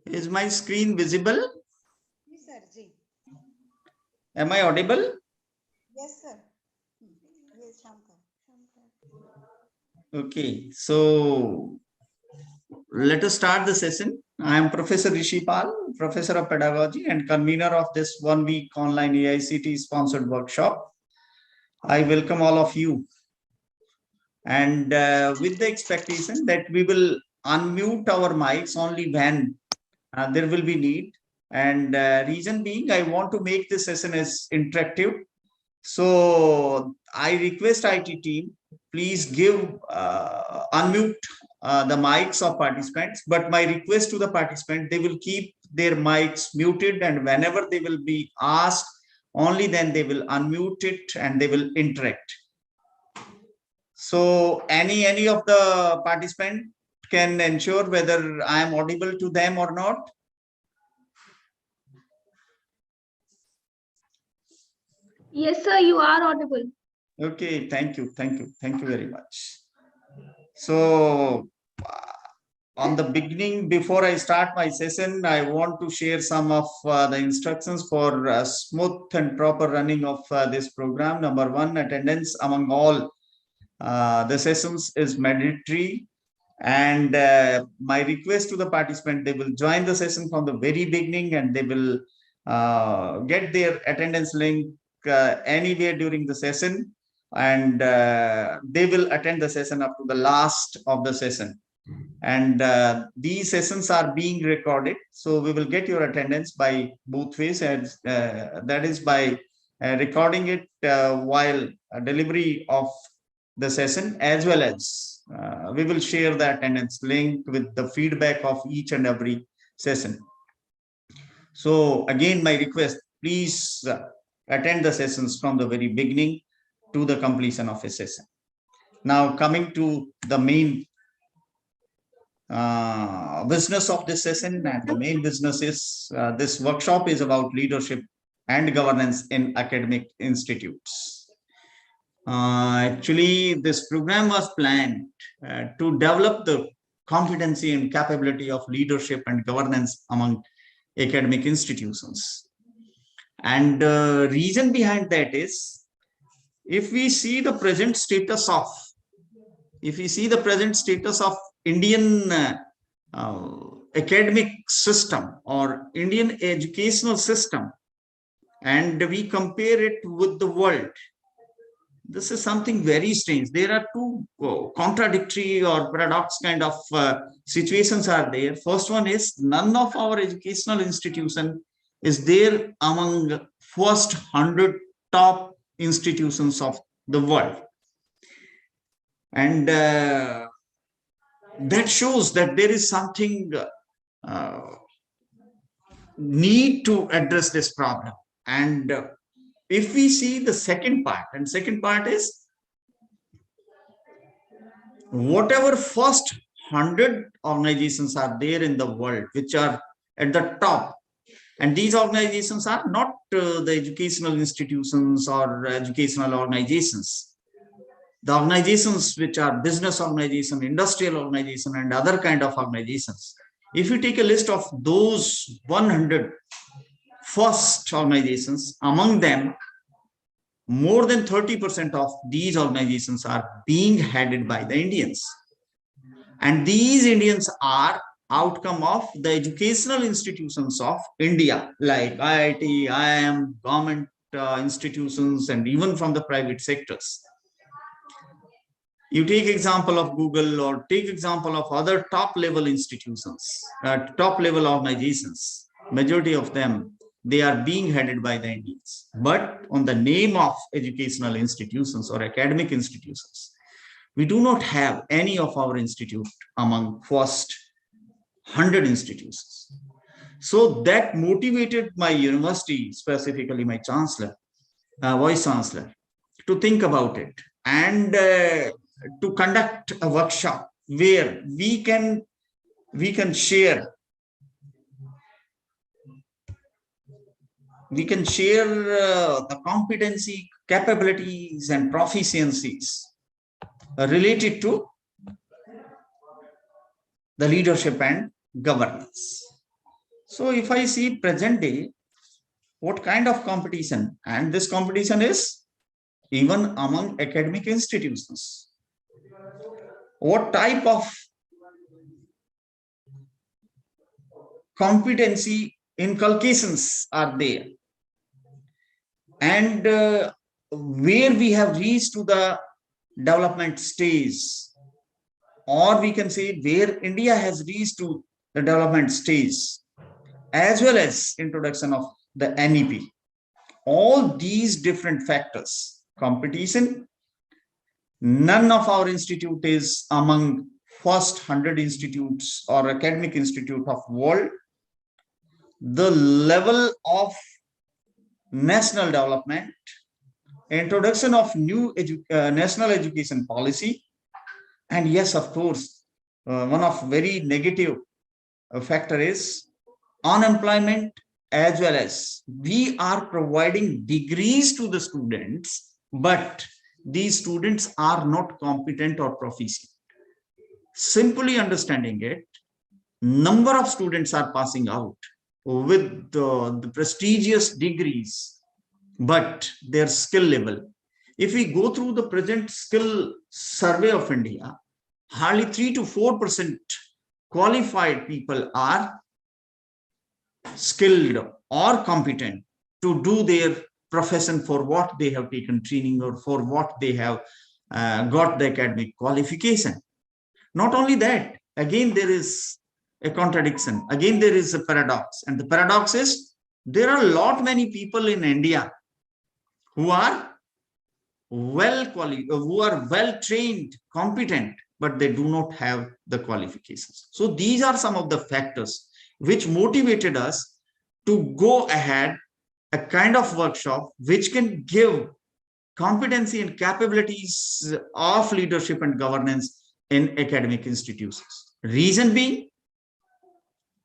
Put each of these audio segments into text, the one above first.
Is my screen visible? Yes, sir. Ji. Am I audible? Yes, sir. Yes, Shankar. Okay, so let us start the session. I am Professor Rishi Pal, Professor of Pedagogy and convener of this 1-week online AICT sponsored workshop. I welcome all of you, and with the expectation that we will unmute our mics only when there will be need. And reason being, I want to make this session as interactive. So I request IT team, please give unmute the mics of participants. But my request to the participant, they will keep their mics muted, and whenever they will be asked, only then they will unmute it and they will interact. So any of the participant can ensure whether I am audible to them or not. Yes, sir, you are audible. Okay, thank you very much. So on the beginning, before I start my session, I want to share some of the instructions for smooth and proper running of this program. Number one, attendance among all the sessions is mandatory, and my request to the participant, they will join the session from the very beginning, and they will get their attendance link anywhere during the session, and they will attend the session up to the last of the session. And these sessions are being recorded, so we will get your attendance by both ways, and that is by recording it while delivery of the session, as well as we will share the attendance link with the feedback of each and every session. So again, my request, please attend the sessions from the very beginning to the completion of a session. Now coming to the main business of this session, and the main business is this workshop is about leadership and governance in academic institutes. Actually, this program was planned to develop the competency and capability of leadership and governance among academic institutions. And the reason behind that is, if we see the present status of Indian academic system or Indian educational system, and we compare it with the world, this is something very strange. There are two contradictory or paradox kind of situations are there. First one is none of our educational institution is there among first 100 top institutions of the world. And that shows that there is something need to address this problem. And if we see the second part, and second part is whatever first 100 organizations are there in the world which are at the top, and these organizations are not the educational institutions or educational organizations, the organizations which are business organization, industrial organization, and other kind of organizations. If you take a list of those 100 first organizations, among them more than 30% of these organizations are being headed by the Indians. And these Indians are outcome of the educational institutions of India, like IIT, IIM, government institutions, and even from the private sectors. You take example of Google or take example of other top level institutions, top level organizations, majority of them, they are being headed by the Indians. But on the name of educational institutions or academic institutions, we do not have any of our institute among first 100 institutions. So that motivated my university, specifically my chancellor, vice chancellor, to think about it and to conduct a workshop where we can share the competency, capabilities, and proficiencies related to the leadership and governance. So if I see present day, what kind of competition, and this competition is even among academic institutions, what type of competency inculcations are there, and where we have reached to the development stage, or we can say where India has reached to the development stage, as well as introduction of the NEP. All these different factors, competition, none of our institute is among first 100 institutes or academic institute of world. The level of national development, introduction of new national education policy, and yes, of course, one of very negative factor is unemployment, as well as we are providing degrees to the students, but these students are not competent or proficient. Simply understanding it, number of students are passing out with the prestigious degrees, but their skill level. If we go through the present skill survey of India, hardly 3 to 4% qualified people are skilled or competent to do their profession for what they have taken training or for what they have got the academic qualification. Not only that, again, there is a contradiction. Again, there is a paradox. And the paradox is there are a lot many people in India who are well qualified, who are well trained, competent, but they do not have the qualifications. So these are some of the factors which motivated us to go ahead a kind of workshop which can give competency and capabilities of leadership and governance in academic institutions. Reason being,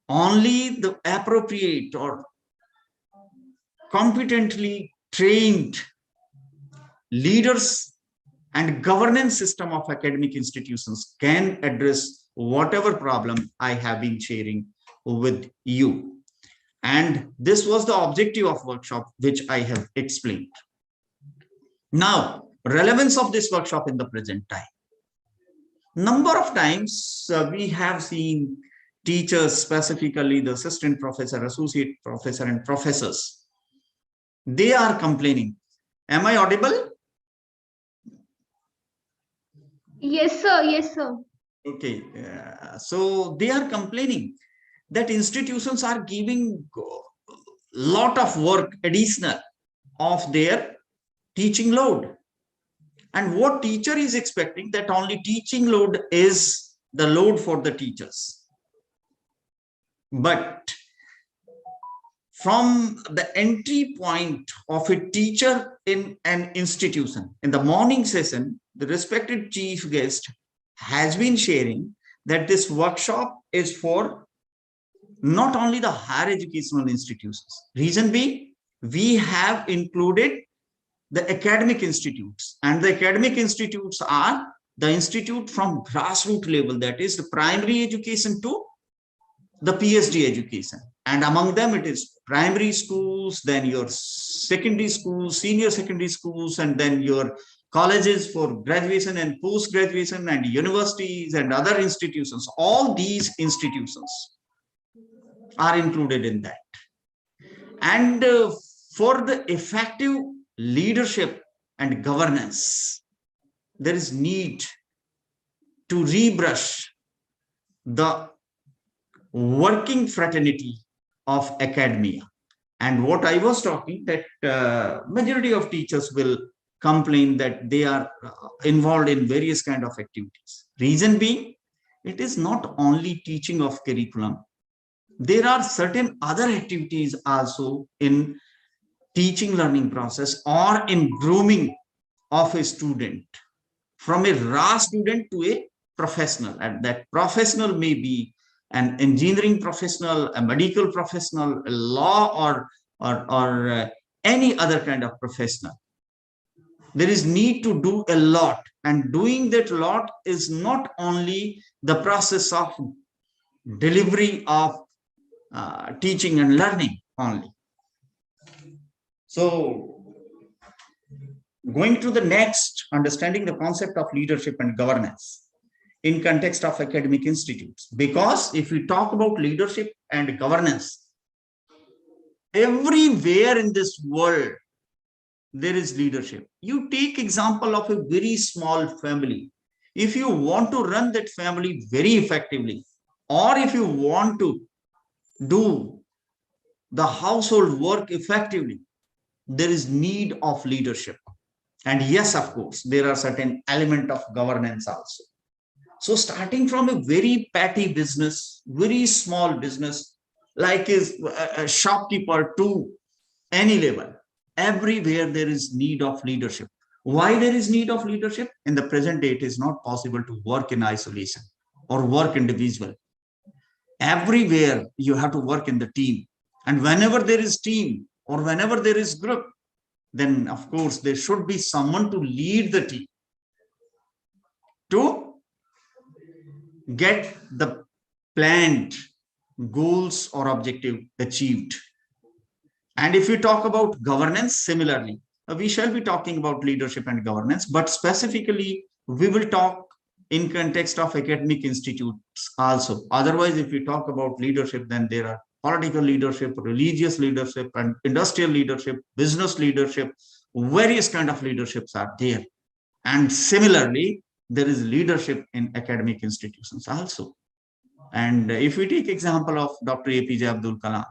only the appropriate or competently trained leaders and governance system of academic institutions can address whatever problem I have been sharing with you. And this was the objective of workshop, which I have explained. Now, relevance of this workshop in the present time. Number of times we have seen teachers, specifically the assistant professor, associate professor, and professors. They are complaining. Am I audible? Yes, sir. Yes, sir. Okay. So they are complaining that institutions are giving lot of work additional of their teaching load. And what teacher is expecting that only teaching load is the load for the teachers. But from the entry point of a teacher in an institution, in the morning session, the respected chief guest has been sharing that this workshop is for not only the higher educational institutions. Reason being, we have included the academic institutes, and the academic institutes are the institute from grassroots level, that is the primary education to the PhD education. And among them, it is primary schools, then your secondary schools, senior secondary schools, and then your colleges for graduation and post-graduation, and universities and other institutions. All these institutions are included in that. And for the effective leadership and governance, there is need to rebrush the working fraternity of academia. And what I was talking, that majority of teachers will complain that they are involved in various kind of activities. Reason being, it is not only teaching of curriculum. There are certain other activities also in teaching learning process or in grooming of a student from a raw student to a professional. And that professional may be an engineering professional, a medical professional, a law, or any other kind of professional. There is need to do a lot, and doing that lot is not only the process of delivery of teaching and learning only. So going to the next, understanding the concept of leadership and governance in context of academic institutes. Because if we talk about leadership and governance, everywhere in this world, there is leadership. You take example of a very small family. If you want to run that family very effectively, or if you want to do the household work effectively, there is need of leadership. And yes, of course, there are certain element of governance also. So starting from a very petty business, very small business, like is a shopkeeper to any level, everywhere there is need of leadership. Why there is need of leadership? In the present day, it is not possible to work in isolation or work individual. Everywhere you have to work in the team. And whenever there is team or whenever there is group, then of course there should be someone to lead the team to get the planned goals or objective achieved. And if we talk about governance, similarly, we shall be talking about leadership and governance, but specifically we will talk in context of academic institutes also. Otherwise, if we talk about leadership, then there are political leadership, religious leadership, and industrial leadership, business leadership, various kind of leaderships are there. And similarly, there is leadership in academic institutions also. And if we take example of Dr. APJ Abdul Kalam,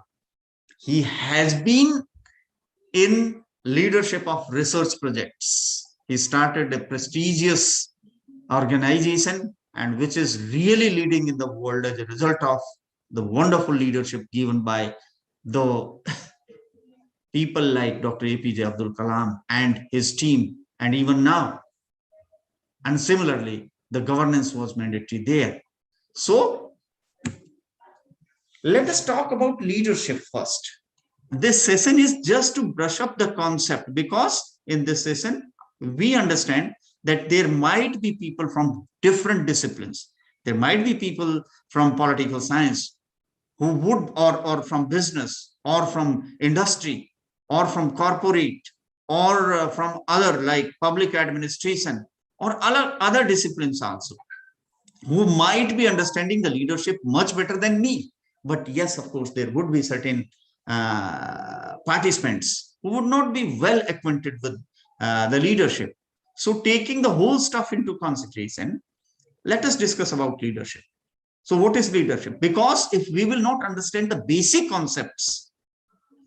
he has been in leadership of research projects. He started a prestigious organization, and which is really leading in the world as a result of the wonderful leadership given by the people like Dr. APJ Abdul Kalam and his team, and even now. And similarly, the governance was mandatory there. So let us talk about leadership first. This session is just to brush up the concept, because in this session, we understand that there might be people from different disciplines. There might be people from political science who would, or from business, or from industry, or from corporate, or from other like public administration, or other disciplines also, who might be understanding the leadership much better than me. But yes, of course, there would be certain participants who would not be well acquainted with the leadership. So taking the whole stuff into consideration, let us discuss about leadership. So what is leadership? Because if we will not understand the basic concepts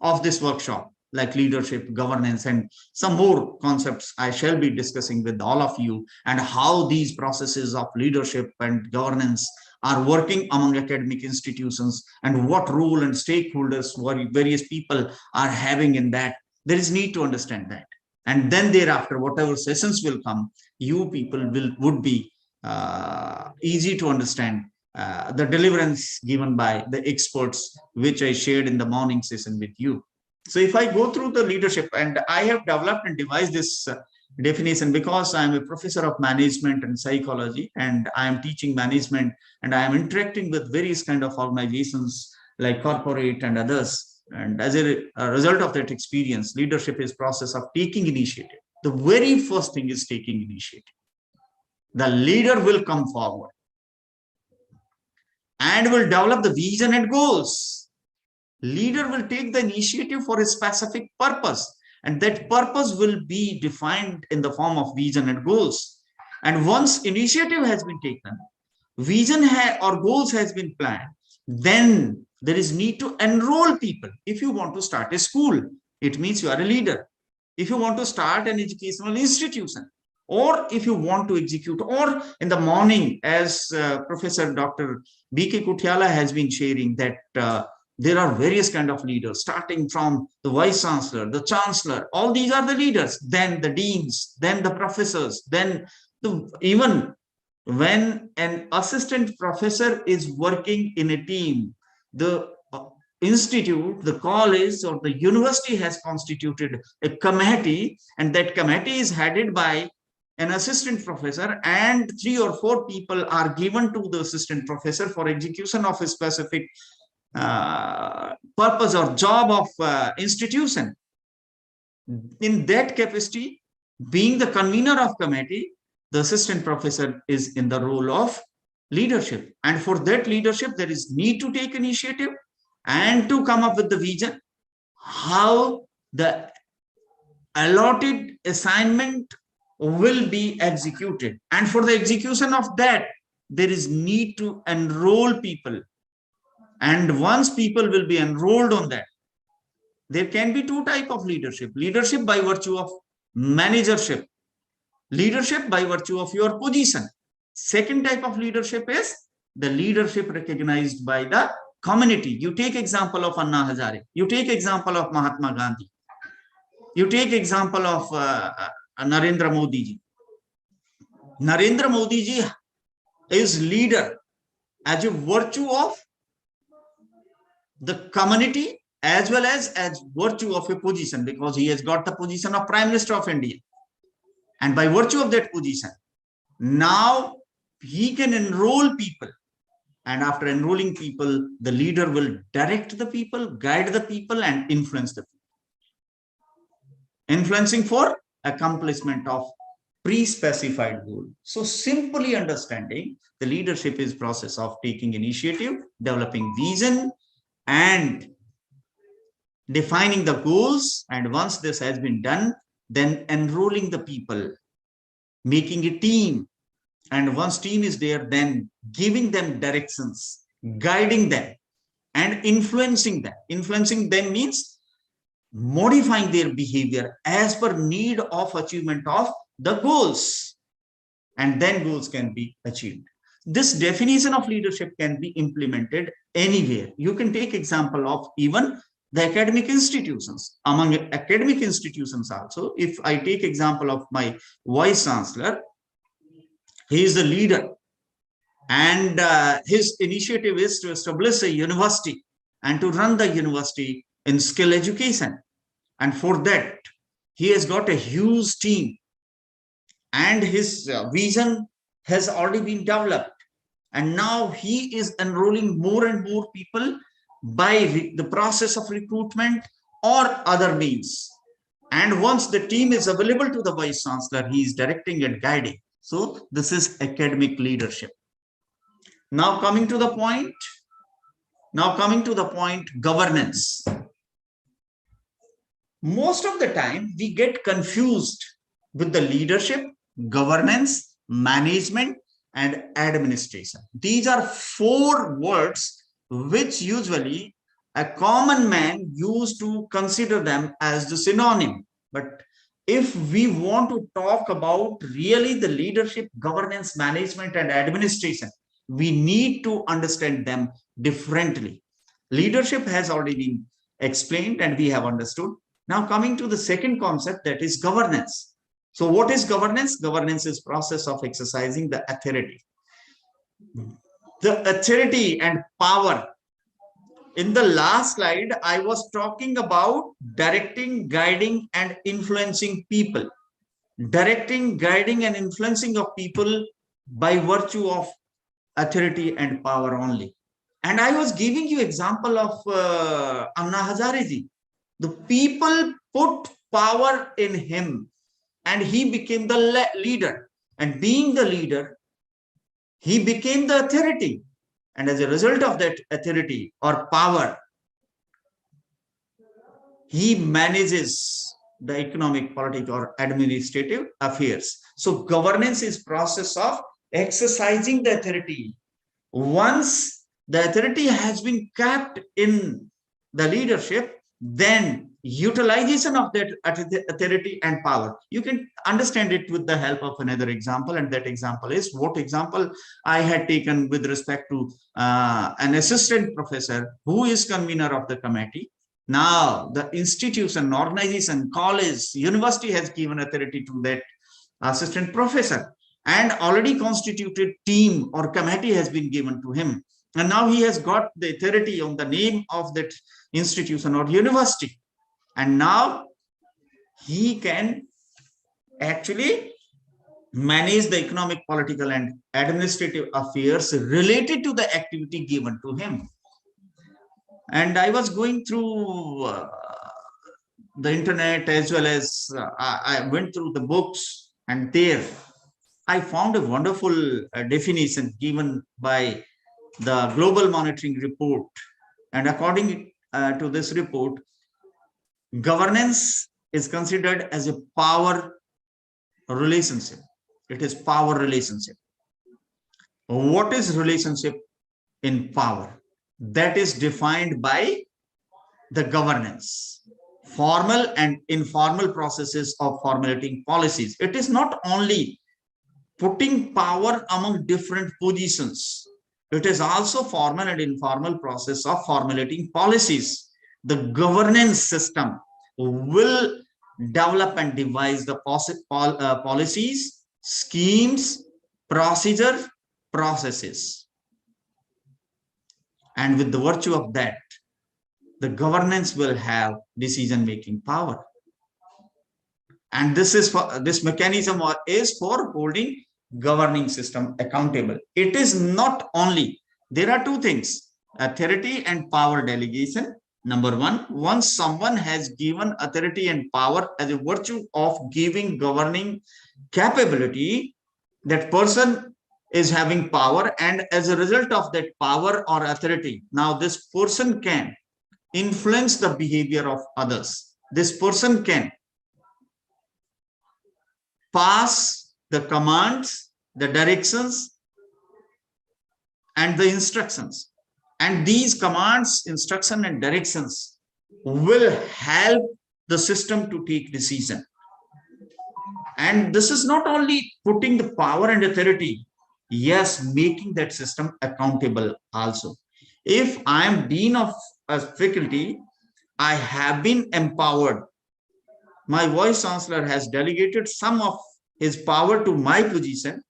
of this workshop, like leadership, governance, and some more concepts I shall be discussing with all of you, and how these processes of leadership and governance are working among academic institutions, and what role and stakeholders various people are having in that. There is need to understand that. And then thereafter, whatever sessions will come, you people would be easy to understand the deliverance given by the experts, which I shared in the morning session with you. So if I go through the leadership, and I have developed and devised this definition because I am a professor of management and psychology, and I am teaching management, and I am interacting with various kind of organizations like corporate and others. And as a result of that experience, leadership is process of taking initiative. The very first thing is taking initiative. The leader will come forward and will develop the vision and goals. Leader will take the initiative for a specific purpose, and that purpose will be defined in the form of vision and goals. And once initiative has been taken, vision or goals has been planned, then there is need to enroll people. If you want to start a school, it means you are a leader. If you want to start an educational institution, or if you want to execute, or in the morning, as Professor Dr. B.K. Kutiala has been sharing, that there are various kind of leaders, starting from the vice chancellor, the chancellor, all these are the leaders, then the deans, then the professors, then even when an assistant professor is working in a team, the institute, the college, or the university has constituted a committee, and that committee is headed by an assistant professor, and 3 or 4 people are given to the assistant professor for execution of a specific purpose or job of institution. In that capacity, being the convener of committee, the assistant professor is in the role of leadership. And for that leadership, there is need to take initiative and to come up with the vision, how the allotted assignment will be executed. And for the execution of that, there is need to enroll people. And once people will be enrolled on that, there can be 2 types of leadership. Leadership by virtue of managership, leadership by virtue of your position. Second type of leadership is the leadership recognized by the community. You take example of Anna Hazare, you take example of Mahatma Gandhi, you take example of Narendra Modi ji. Narendra Modi ji is leader as a virtue of the community, as well as virtue of a position, because he has got the position of Prime Minister of India. And by virtue of that position, now he can enroll people. And after enrolling people, the leader will direct the people, guide the people, and influence the people. Influencing for accomplishment of pre-specified goal. So simply understanding, the leadership is process of taking initiative, developing vision, and defining the goals. And once this has been done, then enrolling the people, making a team. And once team is there, then giving them directions, guiding them, and influencing them. Influencing them means modifying their behavior as per need of achievement of the goals. And then goals can be achieved. This definition of leadership can be implemented anywhere. You can take example of even the academic institutions. Among academic institutions also, if I take example of my vice chancellor, he is the leader, and his initiative is to establish a university and to run the university in skill education. And for that, he has got a huge team, and his vision has already been developed. And now he is enrolling more and more people by the process of recruitment or other means. And once the team is available to the vice chancellor, he is directing and guiding. So this is academic leadership. Now coming to the point, governance. Most of the time we get confused with the leadership governance, management, and administration. These are 4 words which usually a common man used to consider them as the synonym. But if we want to talk about really the leadership, governance, management, and administration, we need to understand them differently. Leadership has already been explained and we have understood. Now coming to the second concept, that is governance. So what is governance? Governance is process of exercising the authority. The authority and power. In the last slide, I was talking about directing, guiding, and influencing people. Directing, guiding, and influencing of people by virtue of authority and power only. And I was giving you example of Anna Hazare. The people put power in him and he became the leader. And being the leader, he became the authority. And as a result of that authority or power, he manages the economic, political, or administrative affairs. So governance is process of exercising the authority. Once the authority has been kept in the leadership, then utilization of that authority and power. You can understand it with the help of another example, and that example is what example I had taken with respect to an assistant professor who is convener of the committee. Now the institution, organization, college, university has given authority to that assistant professor, and already constituted team or committee has been given to him, and now he has got the authority on the name of that institution or university. And now he can actually manage the economic, political, and administrative affairs related to the activity given to him. And I was going through the internet as well as I went through the books, and there I found a wonderful definition given by the Global Monitoring Report. And according to this report, governance is considered as a power relationship. It is power relationship. What is relationship in power? That is defined by the governance, formal and informal processes of formulating policies. It is not only putting power among different positions. It is also formal and informal process of formulating policies. The governance system will develop and devise the policies, schemes, procedure, processes. And with the virtue of that, the governance will have decision-making power. And this mechanism is for holding governing system accountable. It is not only, there are 2 things, authority and power delegation. Number 1, once someone has given authority and power as a virtue of giving governing capability, that person is having power, and as a result of that power or authority, now this person can influence the behavior of others. This person can pass the commands, the directions, and the instructions. And these commands, instruction, and directions will help the system to take decision. And this is not only putting the power and authority, yes, making that system accountable also. If I am dean of a faculty, I have been empowered. My vice chancellor has delegated some of his power to my position,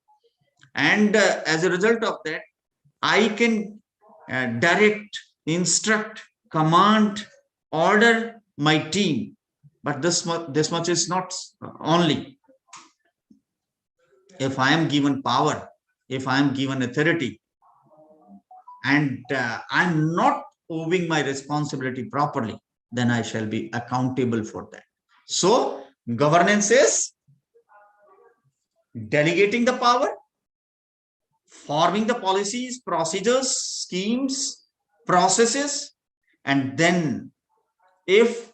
and as a result of that, I can direct, instruct, command, order my team. But this much is not only. If I am given power, if I am given authority, and I'm not owing my responsibility properly, then I shall be accountable for that. So governance is delegating the power, forming the policies, procedures, schemes, processes, and then if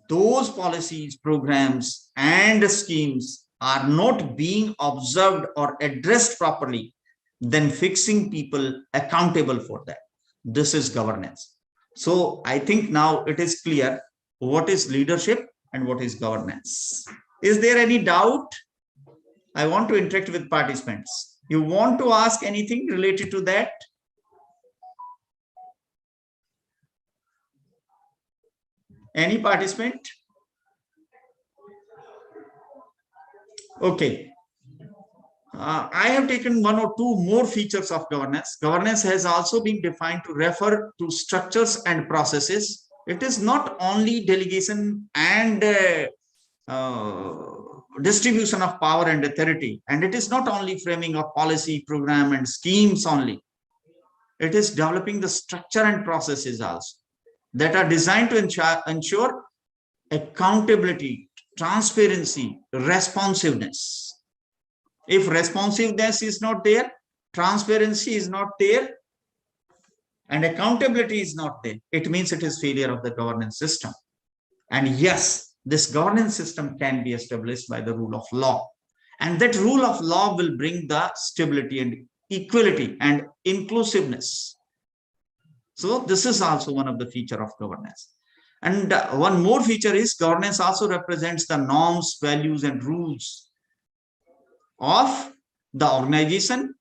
those policies, programs, and schemes are not being observed or addressed properly, then fixing people accountable for that. This is governance. So I think now it is clear what is leadership and what is governance. Is there any doubt? I want to interact with participants. You want to ask anything related to that? Any participant? Okay. I have taken one or two more features of governance. Governance has also been defined to refer to structures and processes. It is not only delegation and distribution of power and authority, and it is not only framing of policy, program, and schemes only. It is developing the structure and processes also that are designed to ensure accountability, transparency, responsiveness. If responsiveness is not there, transparency is not there, and accountability is not there, it means it is failure of the governance system. And yes, this governance system can be established by the rule of law. And that rule of law will bring the stability and equality and inclusiveness. So this is also one of the features of governance. And one more feature is governance also represents the norms, values, and rules of the organization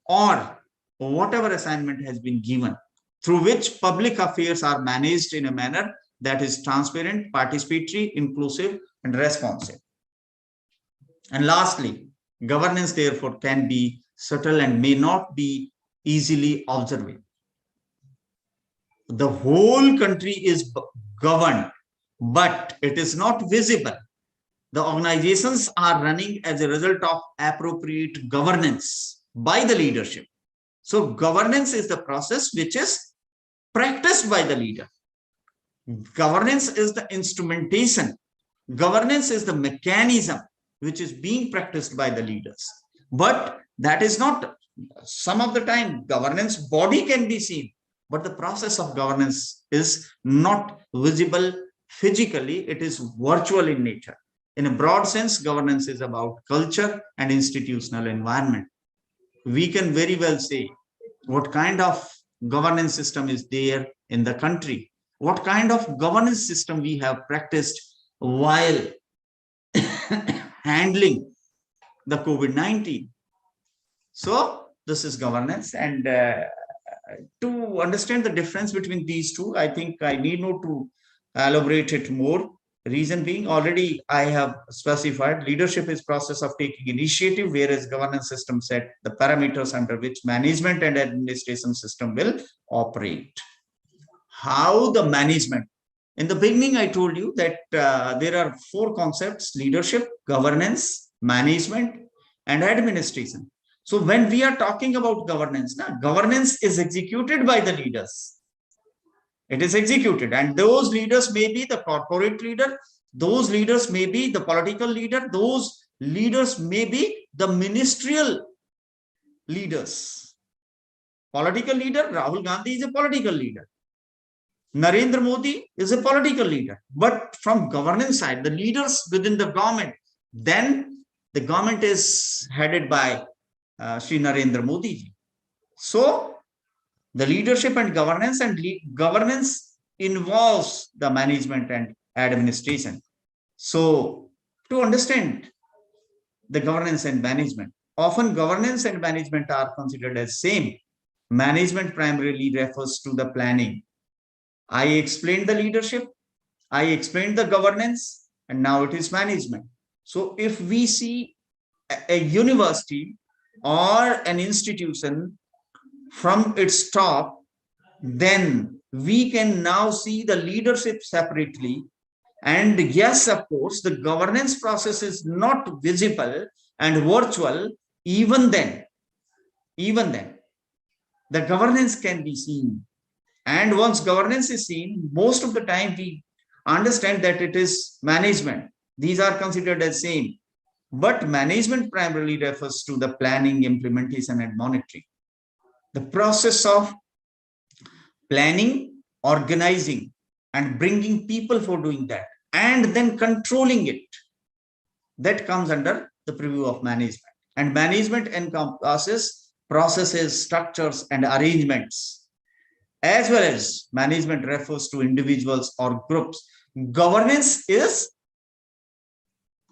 or whatever assignment has been given, through which public affairs are managed in a manner that is transparent, participatory, inclusive, and responsive. And lastly, governance therefore can be subtle and may not be easily observable. The whole country is governed, but it is not visible. The organizations are running as a result of appropriate governance by the leadership. So governance is the process which is practiced by the leader. Governance is the instrumentation. Governance is the mechanism which is being practiced by the leaders. But that is not, some of the time, governance body can be seen, but the process of governance is not visible physically, it is virtual in nature. In a broad sense, governance is about culture and institutional environment. We can very well say what kind of governance system is there in the country, what kind of governance system we have practiced while handling the COVID-19. So this is governance, and to understand the difference between these two, I think I need not to elaborate it more. Reason being, already I have specified leadership is process of taking initiative, whereas governance system set the parameters under which management and administration system will operate. How the management? In the beginning, I told you that there are four concepts: leadership, governance, management, and administration. So when we are talking about governance, governance is executed by the leaders. It is executed, and those leaders may be the corporate leader, those leaders may be the political leader, those leaders may be the ministerial leaders. Political leader, Rahul Gandhi is a political leader. Narendra Modi is a political leader. But from governance side, the leaders within the government, then the government is headed by Sri Narendra Modi ji. So the leadership and governance involves the management and administration. So to understand the governance and management, often governance and management are considered as same. Management primarily refers to the planning. I explained the leadership, I explained the governance, and now it is management. So if we see a university or an institution from its top, then we can now see the leadership separately. And yes, of course, the governance process is not visible and virtual. Even then, the governance can be seen. And once governance is seen, most of the time we understand that it is management. These are considered as same. But management primarily refers to the planning, implementation, and monitoring. The process of planning, organizing, and bringing people for doing that, and then controlling it, that comes under the preview of management. And management encompasses processes, structures, and arrangements, as well as management refers to individuals or groups. Governance is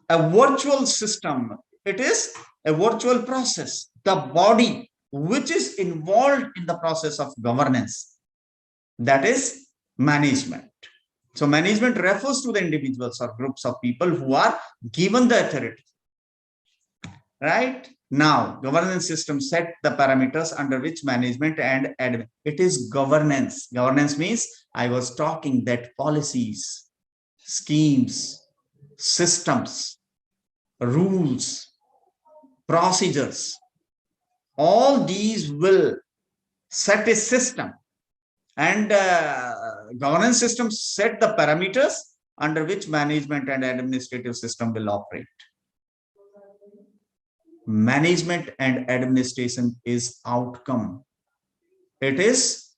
a virtual system. It is a virtual process, the body which is involved in the process of governance, that is management. So management refers to the individuals or groups of people who are given the authority. Right? Now, governance system set the parameters under which management and admin. It is governance. Governance means I was talking that policies, schemes, systems, rules, procedures, all these will set a system, and governance systems set the parameters under which management and administrative system will operate. Management and administration is outcome. It is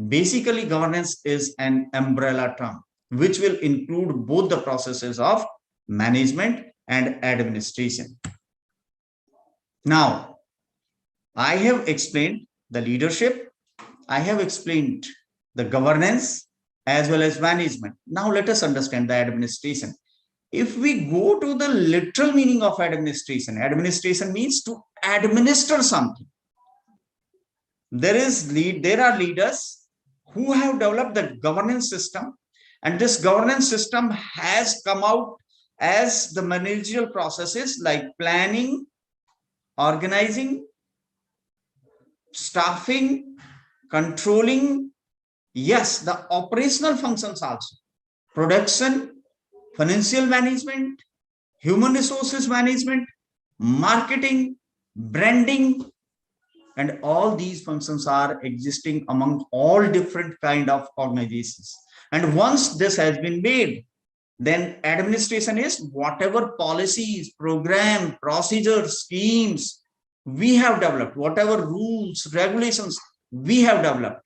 basically governance is an umbrella term which will include both the processes of management and administration. Now, I have explained the leadership, I have explained the governance as well as management. Now let us understand the administration. If we go to the literal meaning of administration, administration means to administer something. There are leaders who have developed the governance system, and this governance system has come out as the managerial processes like planning, organizing, staffing, controlling, yes, the operational functions also, production, financial management, human resources management, marketing, branding, and all these functions are existing among all different kind of organizations. And once this has been made, then administration is whatever policies, program, procedures, schemes we have developed, whatever rules, regulations we have developed.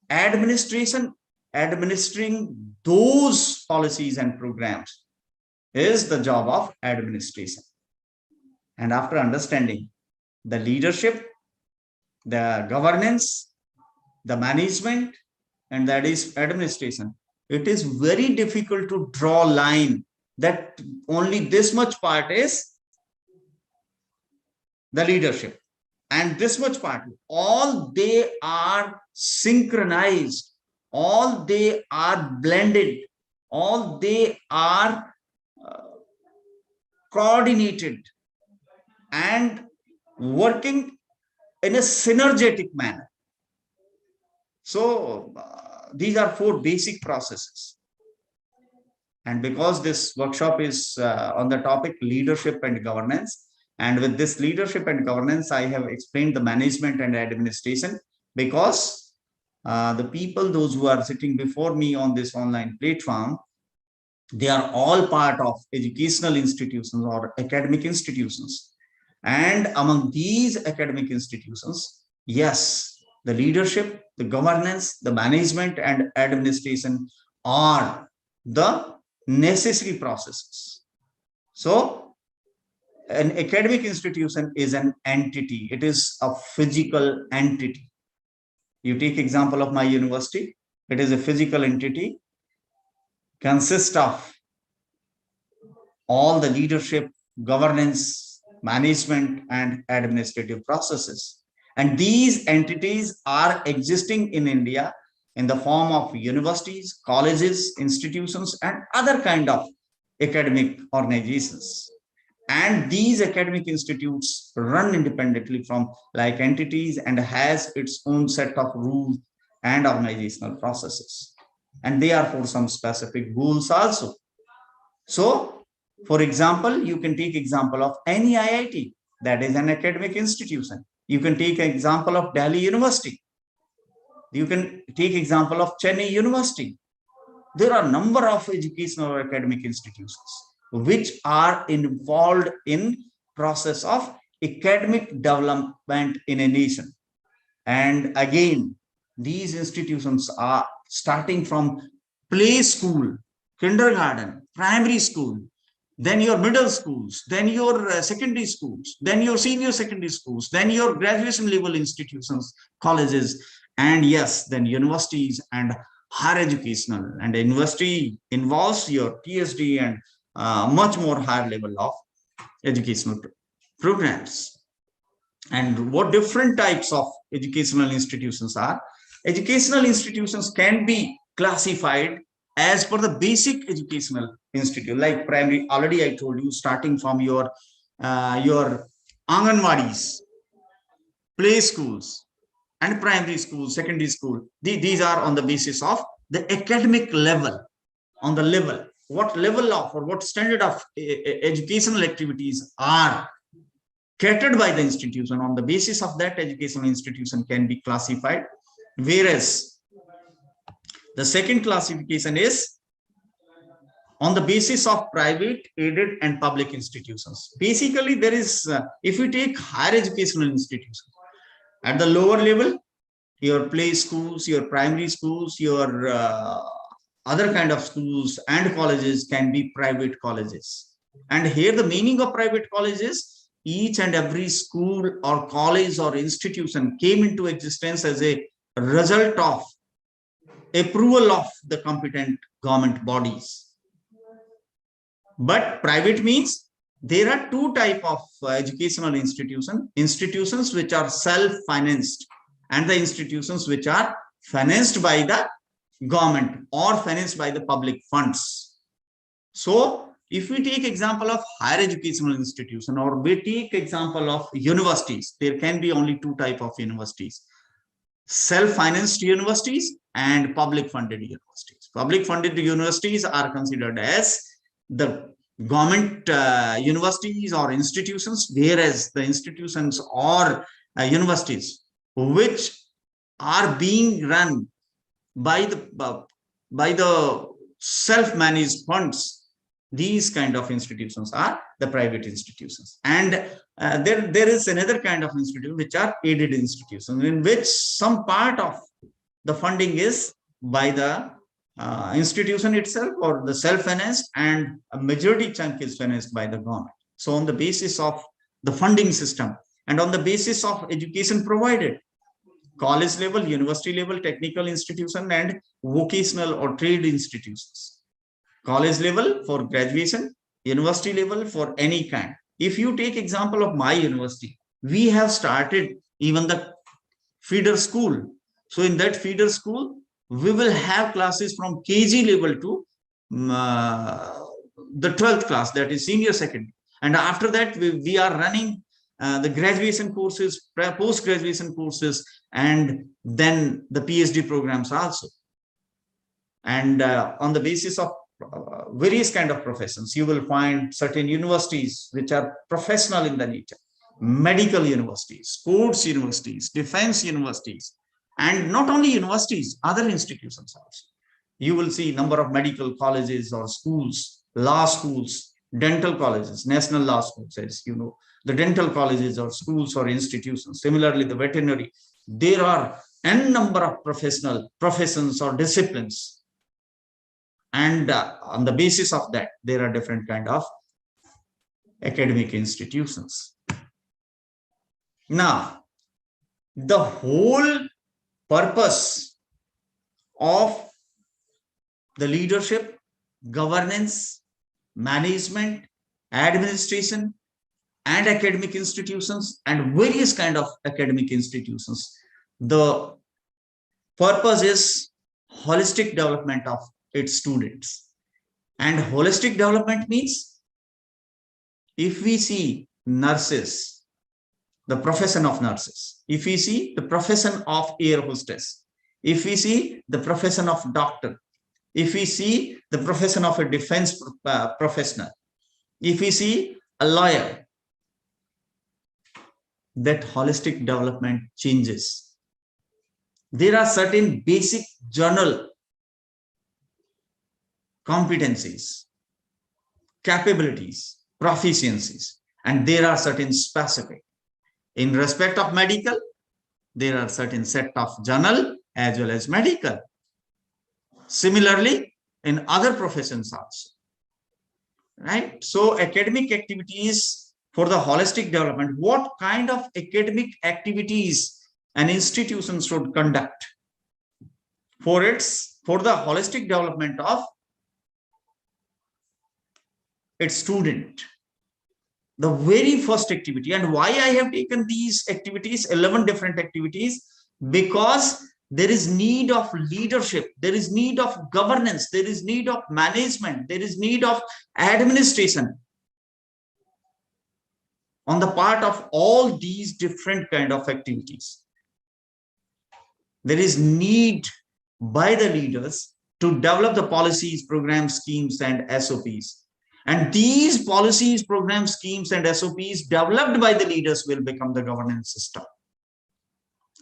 Administration, administering those policies and programs is the job of administration. And after understanding the leadership, the governance, the management, and that is administration, it is very difficult to draw a line that only this much part is the leadership and this much part. All they are synchronized, all they are blended, all they are coordinated and working in a synergetic manner. So these are 4 basic processes. And because this workshop is on the topic leadership and governance, and with this leadership and governance, I have explained the management and administration, because the people, those who are sitting before me on this online platform, they are all part of educational institutions or academic institutions. And among these academic institutions, yes, the leadership, the governance, the management, and administration are the necessary processes. So an academic institution is an entity. It is a physical entity. You take example of my university. It is a physical entity, consists of all the leadership, governance, management, and administrative processes. And these entities are existing in India in the form of universities, colleges, institutions, and other kind of academic organizations. And these academic institutes run independently from like entities and has its own set of rules and organizational processes. And they are for some specific goals also. So, for example, you can take example of any IIT, that is an academic institution. You can take example of Delhi University. You can take example of Chennai University. There are a number of educational or academic institutions which are involved in process of academic development in a nation. And again, these institutions are starting from play school, kindergarten, primary school, then your middle schools, then your secondary schools, then your senior secondary schools, then your graduation level institutions, colleges, and yes, then universities and higher educational. And university involves your PhD and much more higher level of educational programs. And what different types of educational institutions are? Educational institutions can be classified as per the basic educational institute, like primary. Already I told you, starting from your Anganwadis, play schools, and primary school, secondary school. These are on the basis of the academic level, on the level, what level of or what standard of educational activities are catered by the institution. On the basis of that, educational institution can be classified. Whereas the second classification is on the basis of private, aided, and public institutions. Basically, there is, if you take higher educational institutions, at the lower level, your play schools, your primary schools, your other kind of schools and colleges can be private colleges. And here the meaning of private colleges, each and every school or college or institution came into existence as a result of approval of the competent government bodies. But private means there are two types of educational institutions which are self-financed, and the institutions which are financed by the government or financed by the public funds. So if we take example of higher educational institution, or we take example of universities, there can be only two types of universities: self-financed universities and public funded universities. Public funded universities are considered as the government universities or institutions, whereas the institutions or universities which are being run by the self-managed funds, these kind of institutions are the private institutions. And there is another kind of institution which are aided institutions, in which some part of the funding is by the institution itself or the self-financed, and a majority chunk is financed by the government. So on the basis of the funding system and on the basis of education provided, college level, university level, technical institution, and vocational or trade institutions. College level for graduation, university level for any kind. If you take example of my university, we have started even the feeder school. So in that feeder school, we will have classes from KG level to the 12th class, that is senior secondary. And after that, we are running the graduation courses, post-graduation courses, and then the PhD programs also. And on the basis of various kind of professions, you will find certain universities which are professional in the nature: medical universities, sports universities, defense universities, and not only universities, other institutions also. You will see number of medical colleges or schools, law schools, dental colleges, national law schools, as you know, the dental colleges or schools or institutions. Similarly, the veterinary, there are n number of professions or disciplines. And on the basis of that, there are different kind of academic institutions. Now, the whole purpose of the leadership, governance, management, administration, and academic institutions, and various kind of academic institutions, the purpose is holistic development of its students. And holistic development means, if we see nurses, the profession of nurses, if we see the profession of air hostess, if we see the profession of doctor, if we see the profession of a defense professional, if we see a lawyer, that holistic development changes. There are certain basic general competencies, capabilities, proficiencies, and there are certain specific. In respect of medical, there are certain set of general as well as medical. Similarly, in other professions also. right? So academic activities for the holistic development. What kind of academic activities an institution should conduct for the holistic development of its student? The very first activity, and why I have taken these activities, 11 different activities, because there is need of leadership, there is need of governance, there is need of management, there is need of administration on the part of all these different kind of activities. There is need by the leaders to develop the policies, programs, schemes, and SOPs. And these policies, programs, schemes, and SOPs developed by the leaders will become the governance system.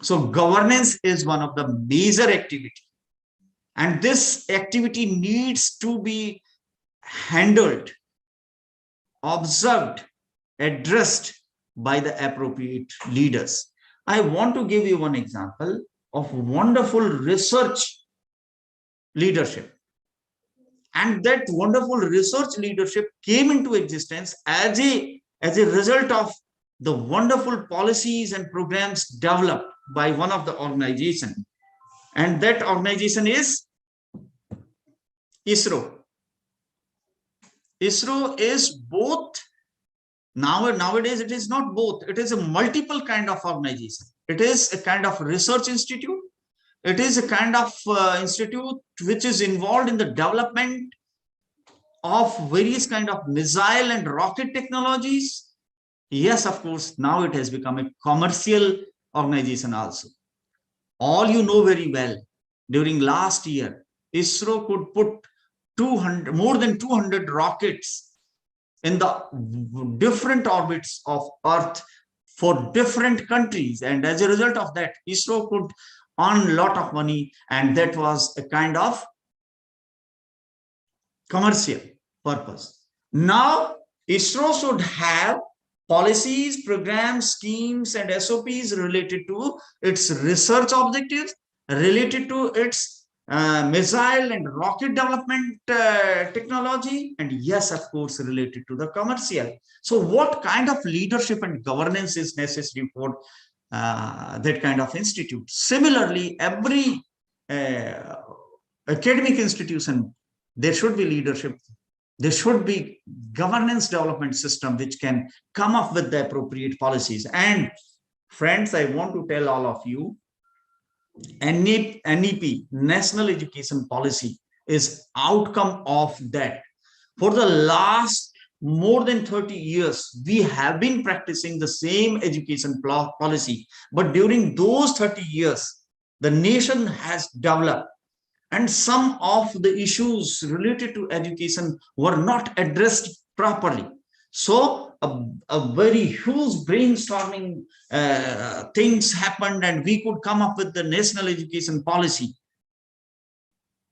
So governance is one of the major activity. And this activity needs to be handled, observed, addressed by the appropriate leaders. I want to give you one example of wonderful research leadership. And that wonderful research leadership came into existence as a result of the wonderful policies and programs developed by one of the organization. And that organization is ISRO. ISRO is both, nowadays it is not both, it is a multiple kind of organization. It is a kind of research institute. It is a kind of institute which is involved in the development of various kind of missile and rocket technologies. Yes, of course, now it has become a commercial organization also. All you know very well, during last year, ISRO could put more than 200 rockets in the different orbits of Earth for different countries. And as a result of that, ISRO could earn a lot of money, and that was a kind of commercial purpose. Now, ISRO should have policies, programs, schemes, and SOPs related to its research objectives, related to its missile and rocket development technology, and yes, of course, related to the commercial. So what kind of leadership and governance is necessary for that kind of institute? Similarly, every academic institution, there should be leadership, there should be governance development system which can come up with the appropriate policies. And friends, I want to tell all of you, NEP, National Education Policy, is outcome of that. For the last more than 30 years, we have been practicing the same education policy. But during those 30 years, the nation has developed, and some of the issues related to education were not addressed properly. So a very huge brainstorming things happened, and we could come up with the national education policy.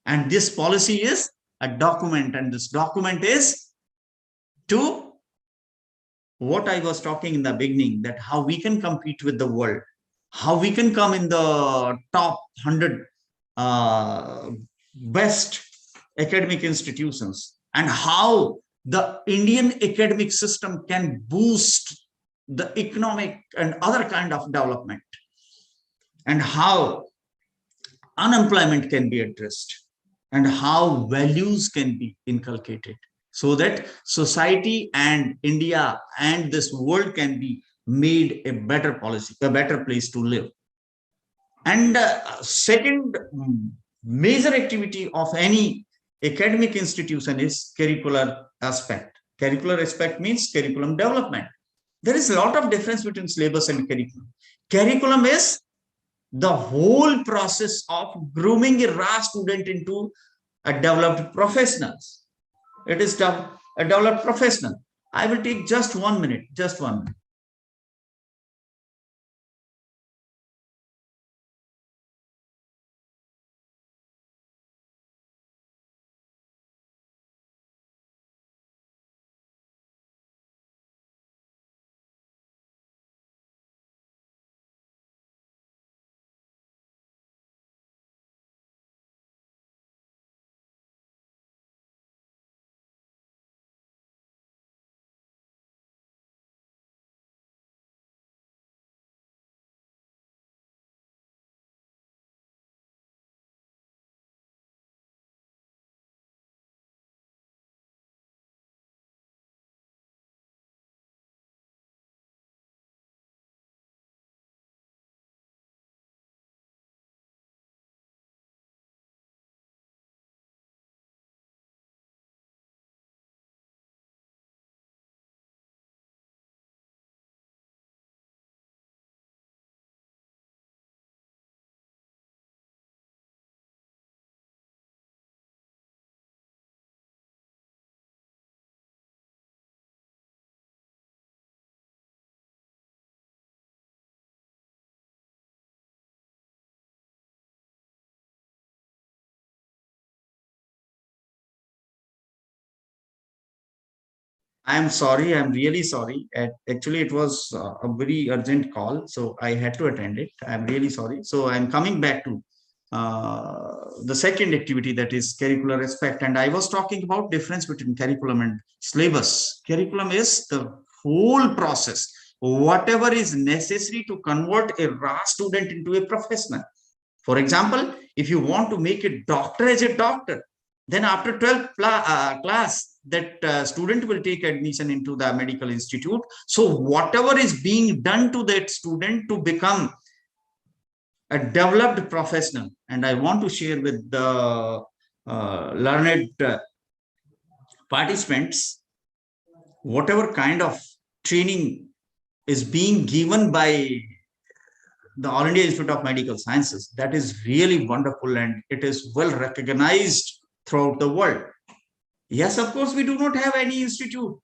And this policy is a document, and this document is to what I was talking in the beginning, that how we can compete with the world, how we can come in the top 100 best academic institutions, and how the Indian academic system can boost the economic and other kind of development, and how unemployment can be addressed, and how values can be inculcated, so that society and India and this world can be made a better policy, a better place to live. And second major activity of any academic institution is curricular aspect. Curricular aspect means curriculum development. There is a lot of difference between syllabus and curriculum. Curriculum is the whole process of grooming a raw student into a developed professional. It is a developed professional. I will take just 1 minute, just 1 minute. I'm sorry. I'm really sorry. Actually, it was a very urgent call, so I had to attend it. I'm really sorry. So I'm coming back to the second activity, that is curricular aspect. And I was talking about difference between curriculum and syllabus. Curriculum is the whole process, whatever is necessary to convert a raw student into a professional. For example, if you want to make a doctor as a doctor, then after 12th class, that student will take admission into the medical institute. So whatever is being done to that student to become a developed professional, and I want to share with the learned participants, whatever kind of training is being given by the All India Institute of Medical Sciences, that is really wonderful, and it is well recognized throughout the world. Yes, of course, we do not have any institute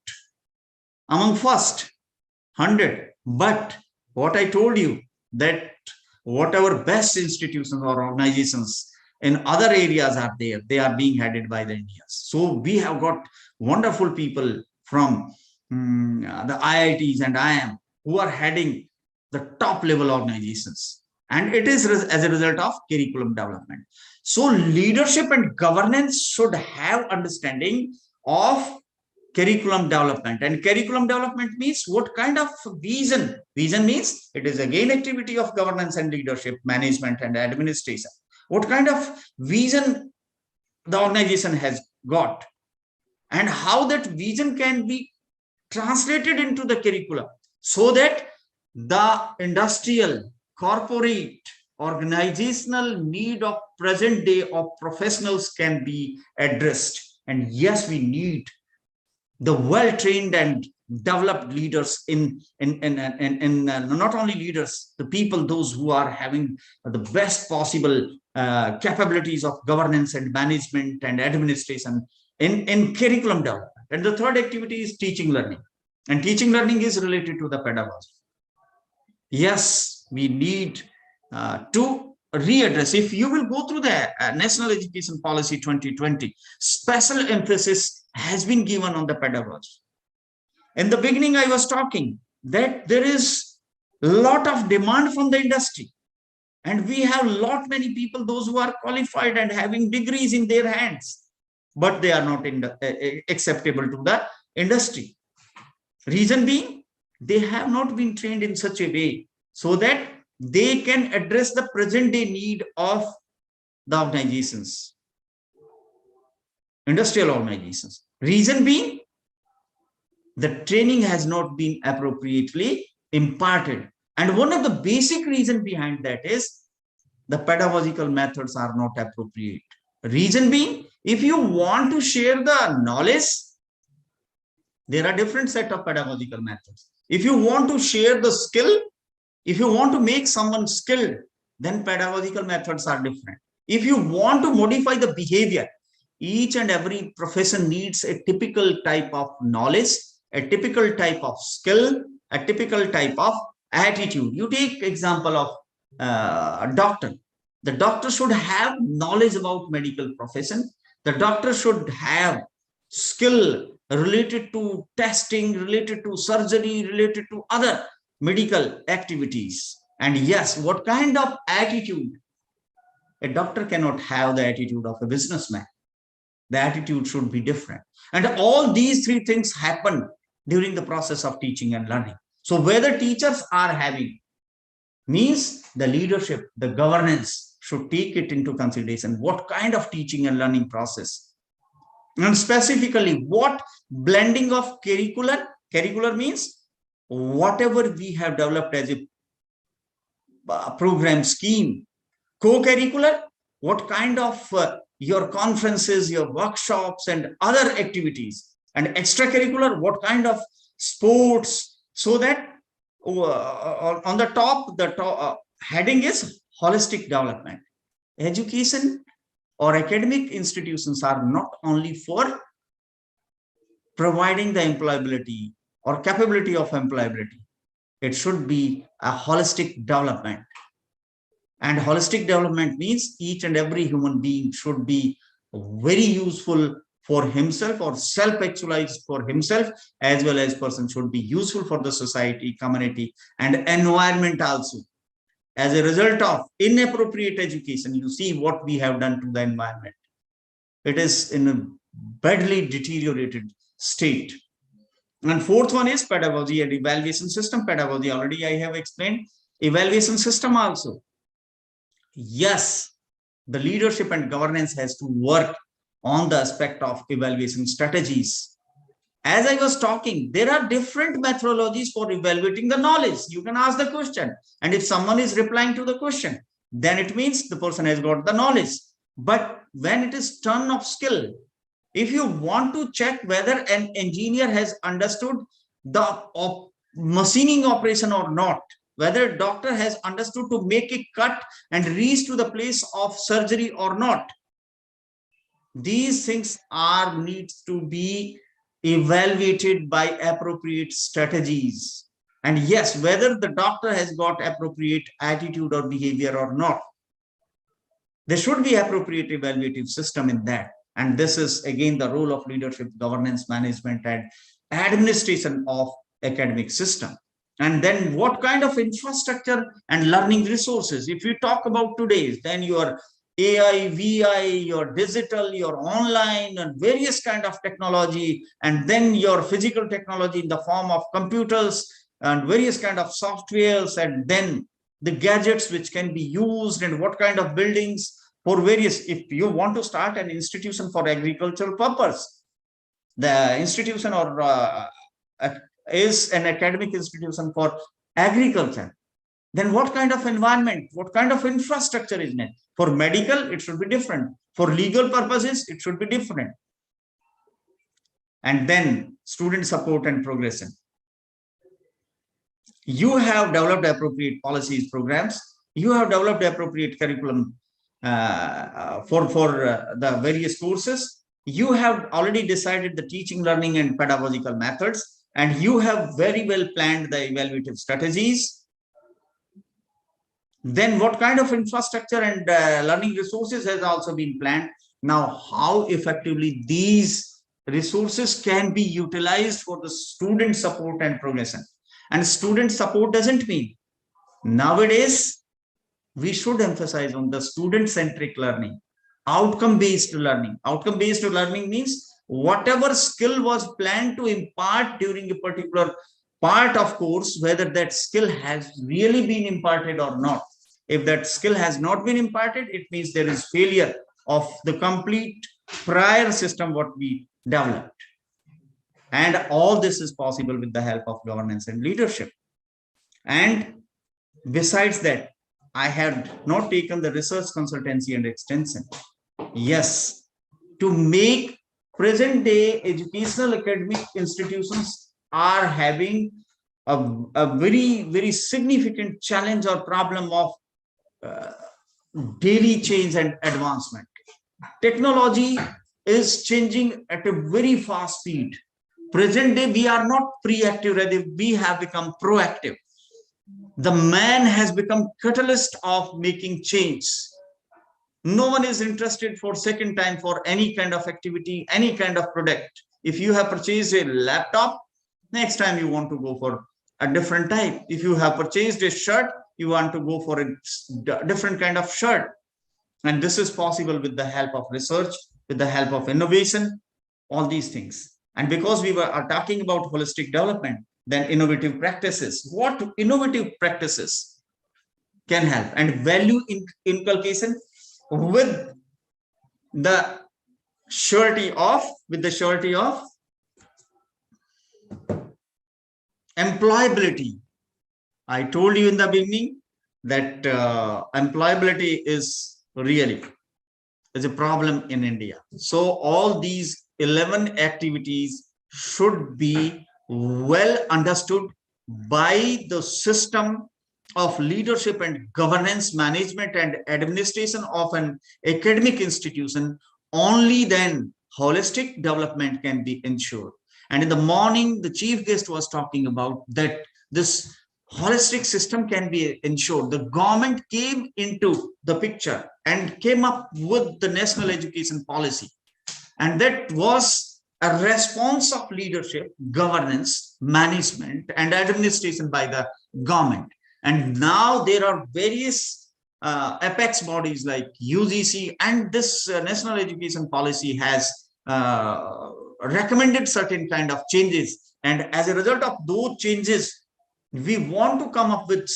among first 100, but what I told you, that whatever best institutions or organizations in other areas are there, they are being headed by the Indians. So we have got wonderful people from the IITs and IIM who are heading the top level organizations, and it is as a result of curriculum development. So leadership and governance should have understanding of curriculum development, and curriculum development means what kind of vision. Vision means it is again activity of governance and leadership, management and administration. What kind of vision the organization has got, and how that vision can be translated into the curriculum, so that the industrial, corporate, organizational need of present day of professionals can be addressed. And yes, we need the well-trained and developed leaders in not only leaders, the people, those who are having the best possible capabilities of governance and management and administration in curriculum development. And the third activity is teaching learning, and teaching learning is related to the pedagogy. Yes, we need to readdress. If you will go through the National Education Policy 2020, special emphasis has been given on the pedagogy. In the beginning, I was talking that there is a lot of demand from the industry, and we have many people, those who are qualified and having degrees in their hands, but they are not acceptable to the industry. Reason being, they have not been trained in such a way so that they can address the present day need of the organizations, industrial organizations. Reason being, the training has not been appropriately imparted. And one of the basic reasons behind that is the pedagogical methods are not appropriate. Reason being, if you want to share the knowledge, there are different set of pedagogical methods. If you want to share the skill, if you want to make someone skilled, then pedagogical methods are different. If you want to modify the behavior, each and every profession needs a typical type of knowledge, a typical type of skill, a typical type of attitude. You take example of a doctor. The doctor should have knowledge about medical profession. The doctor should have skill related to testing, related to surgery, related to other medical activities. And yes, what kind of attitude? A doctor cannot have the attitude of a businessman. The attitude should be different. And all these three things happen during the process of teaching and learning. So whether teachers are having, means the leadership, the governance should take it into consideration. What kind of teaching and learning process? And specifically, what blending of curricular? Curricular means whatever we have developed as a program scheme. Co-curricular, what kind of your conferences, your workshops and other activities. And extracurricular, what kind of sports, so that on the top, heading is holistic development. Education or academic institutions are not only for providing the employability or capability of employability. It should be a holistic development. And holistic development means each and every human being should be very useful for himself or self-actualized for himself, as well as person should be useful for the society, community, and environment also. As a result of inappropriate education, you see what we have done to the environment. It is in a badly deteriorated state. And fourth one is pedagogy and evaluation system. Pedagogy already I have explained. Evaluation system also. Yes, the leadership and governance has to work on the aspect of evaluation strategies. As I was talking, there are different methodologies for evaluating the knowledge. You can ask the question, and if someone is replying to the question, then it means the person has got the knowledge. But when it is turn of skill, if you want to check whether an engineer has understood the machining operation or not, whether a doctor has understood to make a cut and reach to the place of surgery or not, these things are needs to be evaluated by appropriate strategies. And yes, whether the doctor has got appropriate attitude or behavior or not, there should be appropriate evaluative system in that. And this is again the role of leadership, governance, management, and administration of academic system. And then what kind of infrastructure and learning resources? If you talk about today's, then your AI, VI, your digital, your online, and various kind of technology, and then your physical technology in the form of computers and various kind of softwares, and then the gadgets which can be used, and what kind of buildings for various. If you want to start an institution for agricultural purpose, the institution or is an academic institution for agriculture, then what kind of environment, what kind of infrastructure is needed? For medical, it should be different. For legal purposes, it should be different. And then student support and progression. You have developed appropriate policies, programs. You have developed appropriate curriculum for the various courses. You have already decided the teaching, learning, and pedagogical methods, and you have very well planned the evaluative strategies. Then what kind of infrastructure and learning resources has also been planned. Now, how effectively these resources can be utilized for the student support and progression. And student support doesn't mean, nowadays, we should emphasize on the student-centric learning, outcome-based learning. Outcome-based learning means whatever skill was planned to impart during a particular part of course, whether that skill has really been imparted or not. If that skill has not been imparted, it means there is failure of the complete prior system what we developed. And all this is possible with the help of governance and leadership. And besides that, I had not taken the research consultancy and extension. Yes, to make present day educational academic institutions are having a very, very significant challenge or problem of daily change and advancement. Technology is changing at a very fast speed. Present day, we are not reactive, we have become proactive. The man has become catalyst of making change. No one is interested for second time for any kind of activity, any kind of product. If you have purchased a laptop, next time you want to go for a different type. If you have purchased a shirt, you want to go for a different kind of shirt. And this is possible with the help of research, with the help of innovation, all these things. And because we are talking about holistic development, then innovative practices. What innovative practices can help? And value inculcation with the surety of employability. I told you in the beginning that employability is really a problem in India. So all these 11 activities should be well understood by the system of leadership and governance, management and administration of an academic institution. Only then holistic development can be ensured. And in the morning, the chief guest was talking about that this holistic system can be ensured. The government came into the picture and came up with the national education policy. And that was a response of leadership, governance, management, and administration by the government. And now there are various apex bodies like UGC, and this national education policy has recommended certain kind of changes. And as a result of those changes, we want to come up with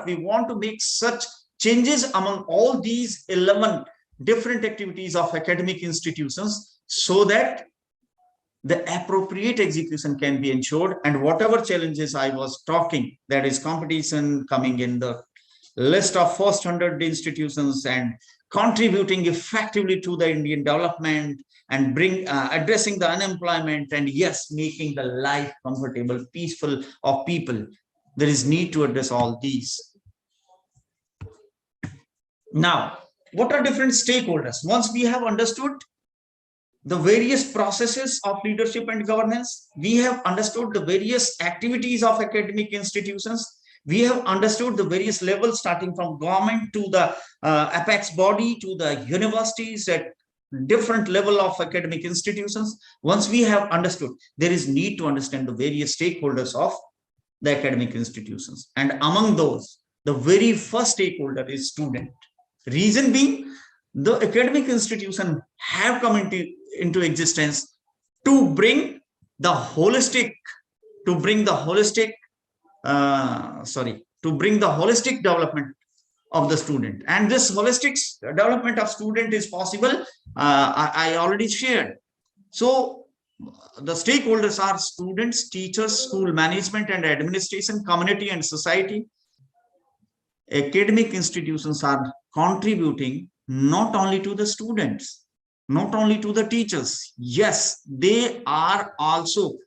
we want to make such changes among all these 11 different activities of academic institutions, so that the appropriate execution can be ensured. And whatever challenges I was talking, that is competition coming in the list of first 100 institutions and contributing effectively to the Indian development, and addressing the unemployment, and yes, making the life comfortable, peaceful of people. There is need to address all these. Now, what are different stakeholders? Once we have understood the various processes of leadership and governance, we have understood the various activities of academic institutions, we have understood the various levels, starting from government to the apex body to the universities at different level of academic institutions. Once we have understood, there is need to understand the various stakeholders of the academic institutions. And among those, the very first stakeholder is student. Reason being, the academic institution have come into existence to bring the holistic development of the student. And this holistic development of student is possible, I already shared. So the stakeholders are students, teachers, school management and administration, community and society. Academic institutions are contributing not only to the students, not only to the teachers. Yes, they are also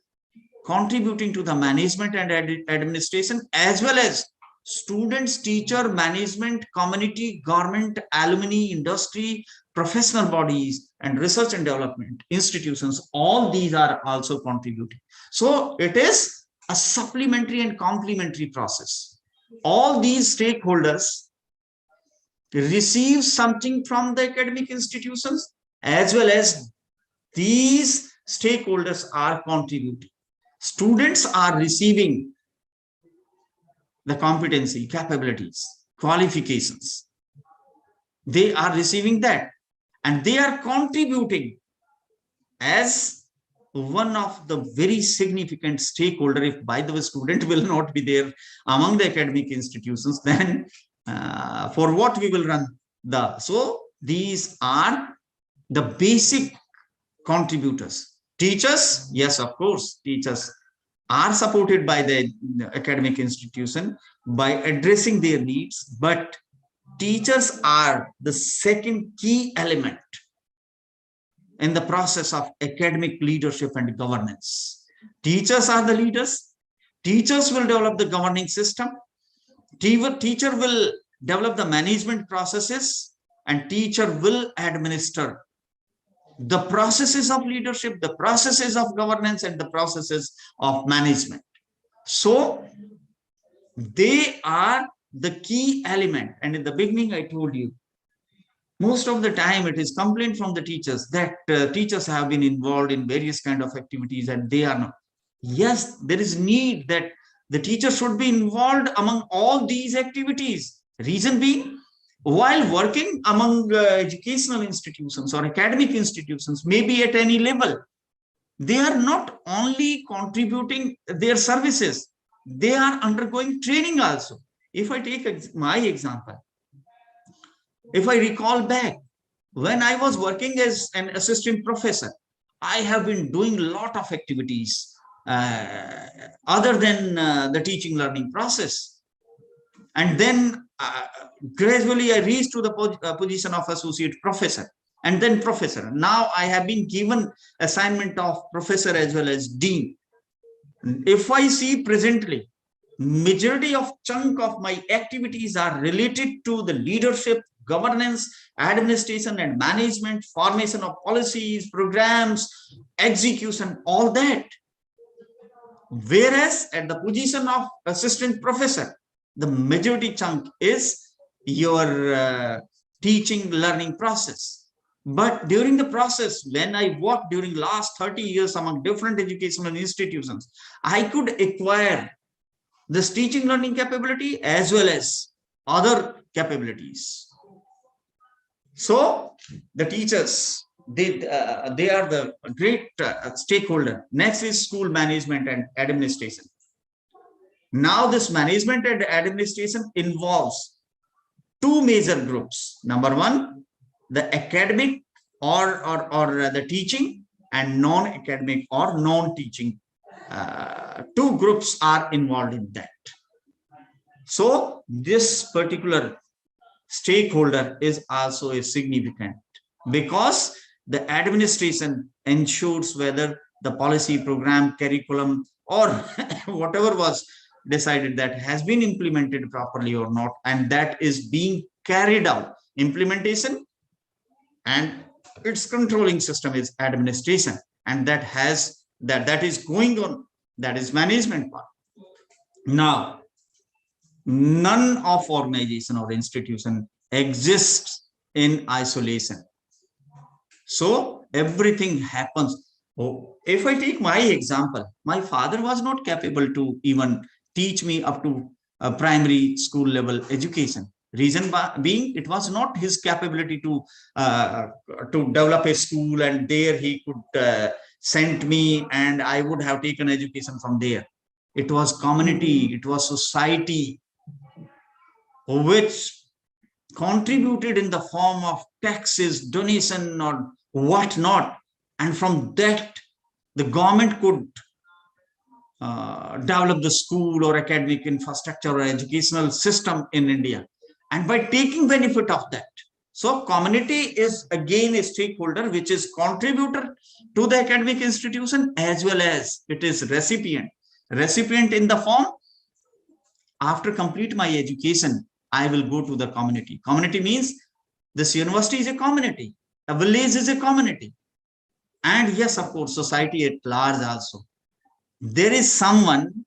contributing to the management and administration, as well as students, teacher, management, community, government, alumni, industry, professional bodies, and research and development institutions. All these are also contributing. So it is a supplementary and complementary process. All these stakeholders receive something from the academic institutions, as well as these stakeholders are contributing. Students are receiving the competency, capabilities, qualifications. They are receiving that, and they are contributing as one of the very significant stakeholder. If, by the way, student will not be there among the academic institutions, then for what we will run so these are the basic contributors. Teachers, yes, of course, teachers are supported by the academic institution by addressing their needs, but teachers are the second key element in the process of academic leadership and governance. Teachers are the leaders. Teachers will develop the governing system. Teacher will develop the management processes, and teacher will administer the processes of leadership, the processes of governance, and the processes of management. So they are the key element. And in the beginning, I told you, most of the time it is complaint from the teachers that teachers have been involved in various kind of activities and they are not. Yes, there is need that the teacher should be involved among all these activities. Reason being, while working among educational institutions or academic institutions, maybe at any level, they are not only contributing their services, they are undergoing training also. If I take my example, if I recall back, when I was working as an assistant professor, I have been doing a lot of activities other than the teaching learning process. And then gradually I reached to the position of associate professor and then professor. Now I have been given assignment of professor as well as dean. If I see presently, majority of chunk of my activities are related to the leadership, governance, administration and management, formation of policies, programs, execution, all that. Whereas at the position of assistant professor, the majority chunk is your teaching learning process. But during the process, when I worked during last 30 years among different educational institutions, I could acquire this teaching learning capability as well as other capabilities. So the teachers, they are the great stakeholder. Next is school management and administration. Now this management and administration involves two major groups. Number one, the academic or the teaching, and non-academic or non-teaching. Two groups are involved in that. So this particular stakeholder is also a significant, because the administration ensures whether the policy, program, curriculum, or whatever was decided that has been implemented properly or not, and that is being carried out. Implementation and its controlling system is administration, and that is going on, that is management part. Now, none of organization or institution exists in isolation. So everything happens. Oh, if I take my example, my father was not capable to even teach me up to a primary school level education. Reason being, it was not his capability to develop a school, and there he could send me, and I would have taken education from there. It was community, it was society, which contributed in the form of taxes, donation, or whatnot, and from that the government could develop the school or academic infrastructure or educational system in India, and by taking benefit of that. So community is again a stakeholder, which is contributor to the academic institution, as well as it is recipient in the form, after complete my education, I will go to the community. Community means this university is a community, a village is a community, and yes, of course, society at large also. There is someone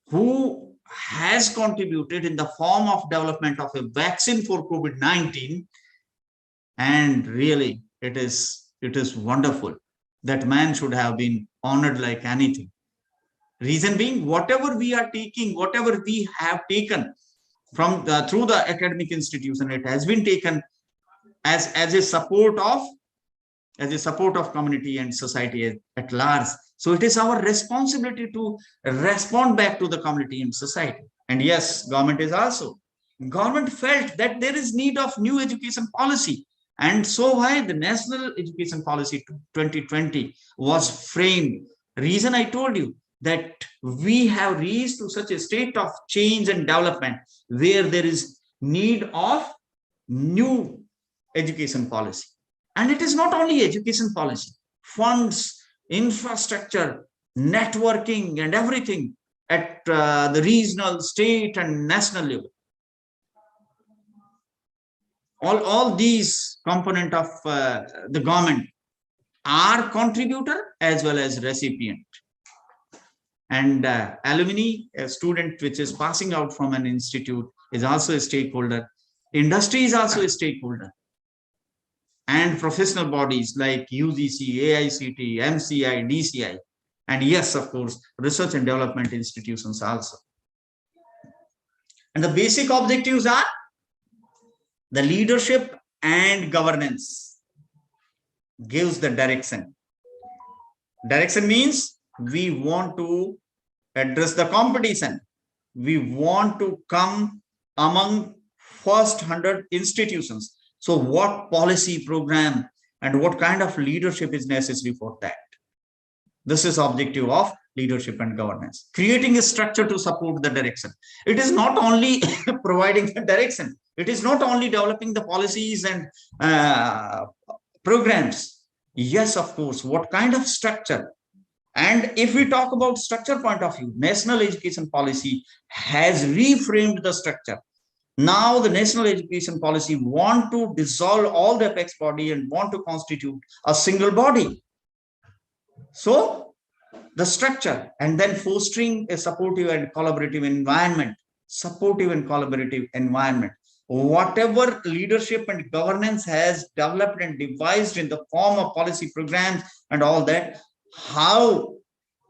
who has contributed in the form of development of a vaccine for COVID-19, and really it is wonderful. That man should have been honored like anything. Reason being, whatever we are taking, whatever we have taken from through the academic institution, it has been taken as a support of community and society at large. So it is our responsibility to respond back to the community and society. And yes, government felt that there is need of new education policy, and so why the National Education Policy 2020 was framed. Reason I told you, that we have reached to such a state of change and development where there is need of new education policy. And it is not only education policy, funds, infrastructure, networking, and everything at the regional, state, and national level. All these components of the government are contributor as well as recipient. And alumni, a student which is passing out from an institute, is also a stakeholder. Industry is also a stakeholder. And professional bodies like UGC, AICT, MCI, DCI, and yes, of course, research and development institutions also. And the basic objectives are the leadership and governance gives the direction. Direction means we want to address the competition. We want to come among first 100 institutions. So what policy, program, and what kind of leadership is necessary for that? This is objective of leadership and governance. Creating a structure to support the direction. It is not only providing the direction. It is not only developing the policies and programs. Yes, of course, what kind of structure? And if we talk about structure point of view, National Education Policy has reframed the structure. Now the National Education Policy want to dissolve all the apex body and want to constitute a single body. So the structure, and then fostering a supportive and collaborative environment, whatever leadership and governance has developed and devised in the form of policy programs and all that, how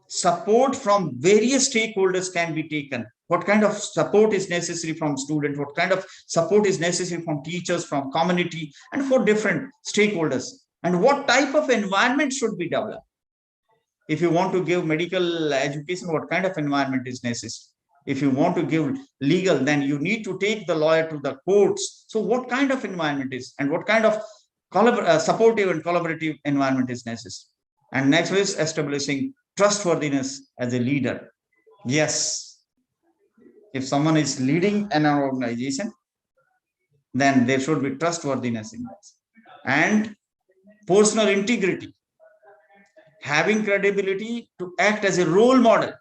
support from various stakeholders can be taken. What kind of support is necessary from students? What kind of support is necessary from teachers, from community, and for different stakeholders? And what type of environment should be developed? If you want to give medical education, what kind of environment is necessary? If you want to give legal, then you need to take the lawyer to the courts. So what kind of environment is, and what kind of supportive and collaborative environment is necessary? And next is establishing trustworthiness as a leader. Yes, if someone is leading an organization, then there should be trustworthiness in that. And personal integrity, having credibility to act as a role model.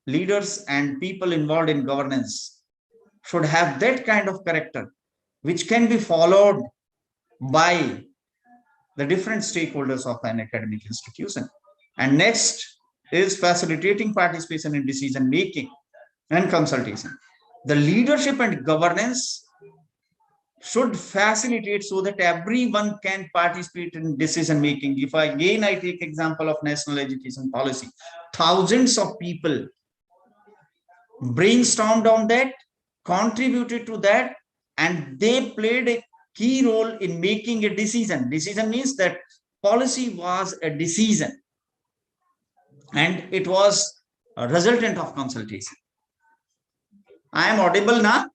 Leaders and people involved in governance should have that kind of character, which can be followed by the different stakeholders of an academic institution. And next is facilitating participation in decision making and consultation. The leadership and governance should facilitate so that everyone can participate in decision making. If I take example of national education policy, thousands of people brainstormed on that, contributed to that, and they played a key role in making a decision. Decision means that policy was a decision, and it was a resultant of consultation. I am audible now?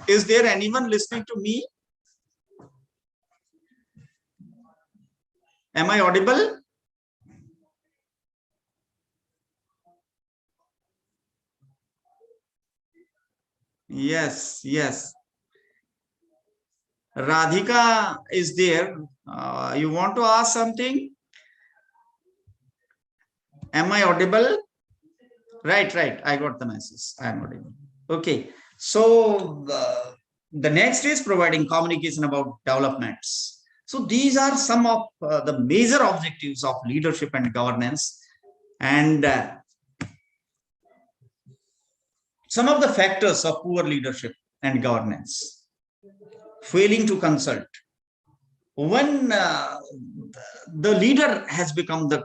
Is there anyone listening to me? Am I audible? Yes, yes. Radhika is there. You want to ask something? Am I audible? Right. I got the message. I am audible. Okay. So the next is providing communication about developments. So these are some of the major objectives of leadership and governance, and some of the factors of poor leadership and governance. Failing to consult. When the leader has become the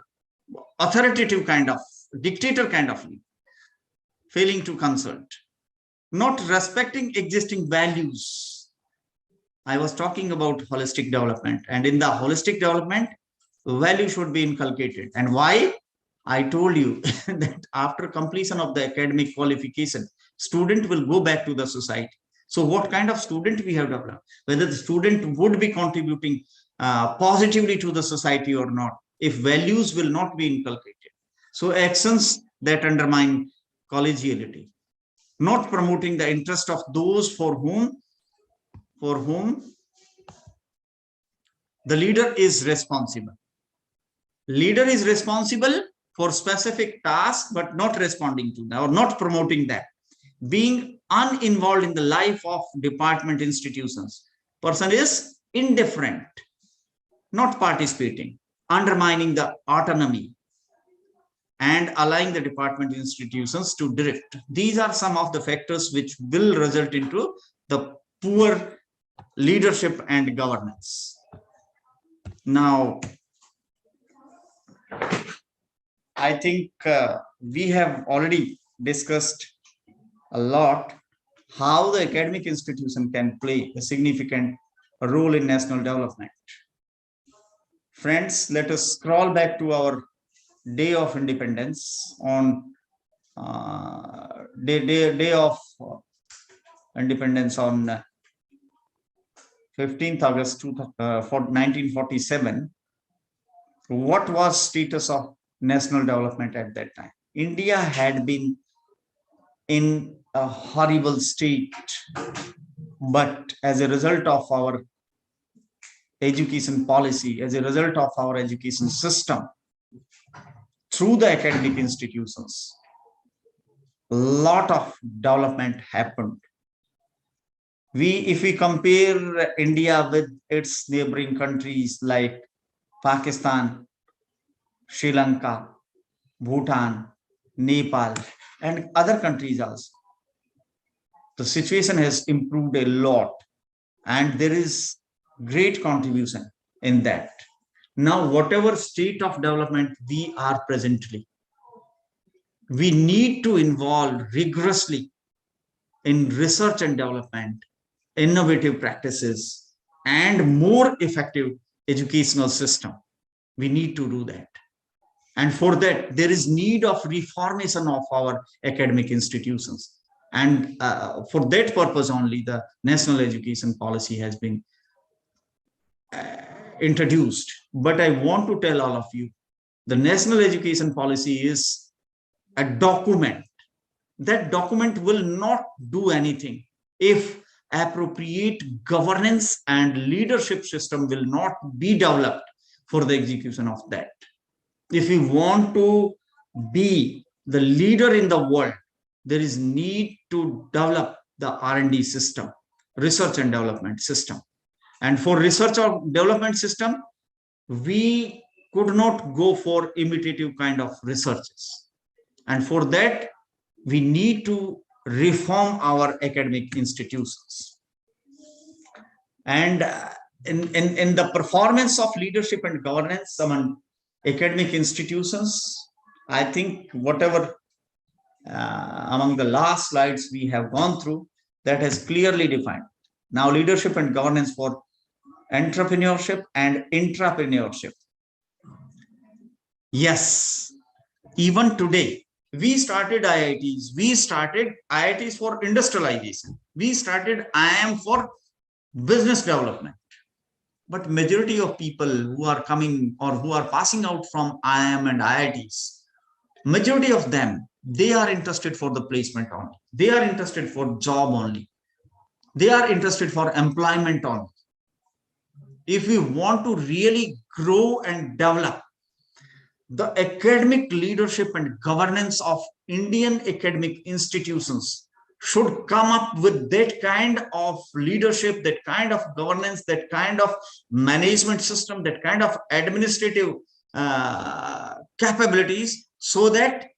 authoritative kind of dictator kind of leader, failing to consult, not respecting existing values. I was talking about holistic development, and in the holistic development, value should be inculcated. And why? I told you that after completion of the academic qualification, student will go back to the society. So what kind of student we have developed, whether the student would be contributing positively to the society or not, if values will not be inculcated. So actions that undermine collegiality, not promoting the interest of those for whom the leader is responsible. Leader is responsible for specific tasks, but not responding to that or not promoting that. Being uninvolved in the life of department institutions. Person is indifferent, not participating, undermining the autonomy, and allowing the department institutions to drift. These are some of the factors which will result into the poor leadership and governance. Now, I think we have already discussed a lot how the academic institution can play a significant role in national development. Friends, let us scroll back to our day of independence on day of independence on 15th August 1947. What was status of national development at that time? India had been in a horrible state, but as a result of our education policy, as a result of our education system, through the academic institutions, a lot of development happened. If we compare India with its neighboring countries like Pakistan, Sri Lanka, Bhutan, Nepal, and other countries also. The situation has improved a lot, and there is great contribution in that. Now, whatever state of development we are presently, we need to involve rigorously in research and development, innovative practices, and more effective educational system. We need to do that. And for that, there is need of reformation of our academic institutions. And for that purpose only, the national education policy has been introduced. But I want to tell all of you, the national education policy is a document. That document will not do anything if appropriate governance and leadership system will not be developed for the execution of that. If we want to be the leader in the world, there is need to develop the R&D system, research and development system. And for research or development system, we could not go for imitative kind of researches. And for that, we need to reform our academic institutions. And in the performance of leadership and governance among academic institutions, I think whatever among the last slides we have gone through, that has clearly defined. Now, leadership and governance for entrepreneurship and intrapreneurship. Yes, even today, we started IITs. We started IITs for industrialization. We started IIM for business development. But majority of people who are coming or who are passing out from IIM and IITs, majority of them, they are interested for the placement only. They are interested for job only. They are interested for employment only. If we want to really grow and develop the academic leadership and governance of Indian academic institutions, should come up with that kind of leadership, that kind of governance, that kind of management system, that kind of administrative capabilities, so that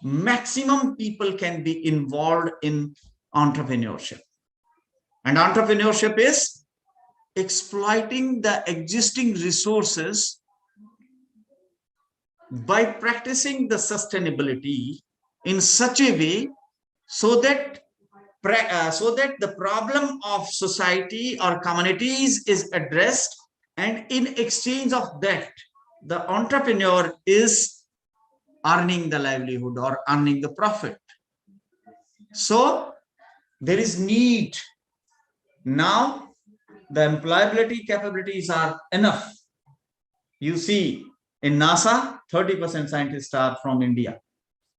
maximum people can be involved in entrepreneurship. And entrepreneurship is exploiting the existing resources by practicing the sustainability in such a way so that the problem of society or communities is addressed, and in exchange of that, the entrepreneur is earning the livelihood or earning the profit. So there is need. Now the employability capabilities are enough. You see, in NASA, 30% scientists are from India.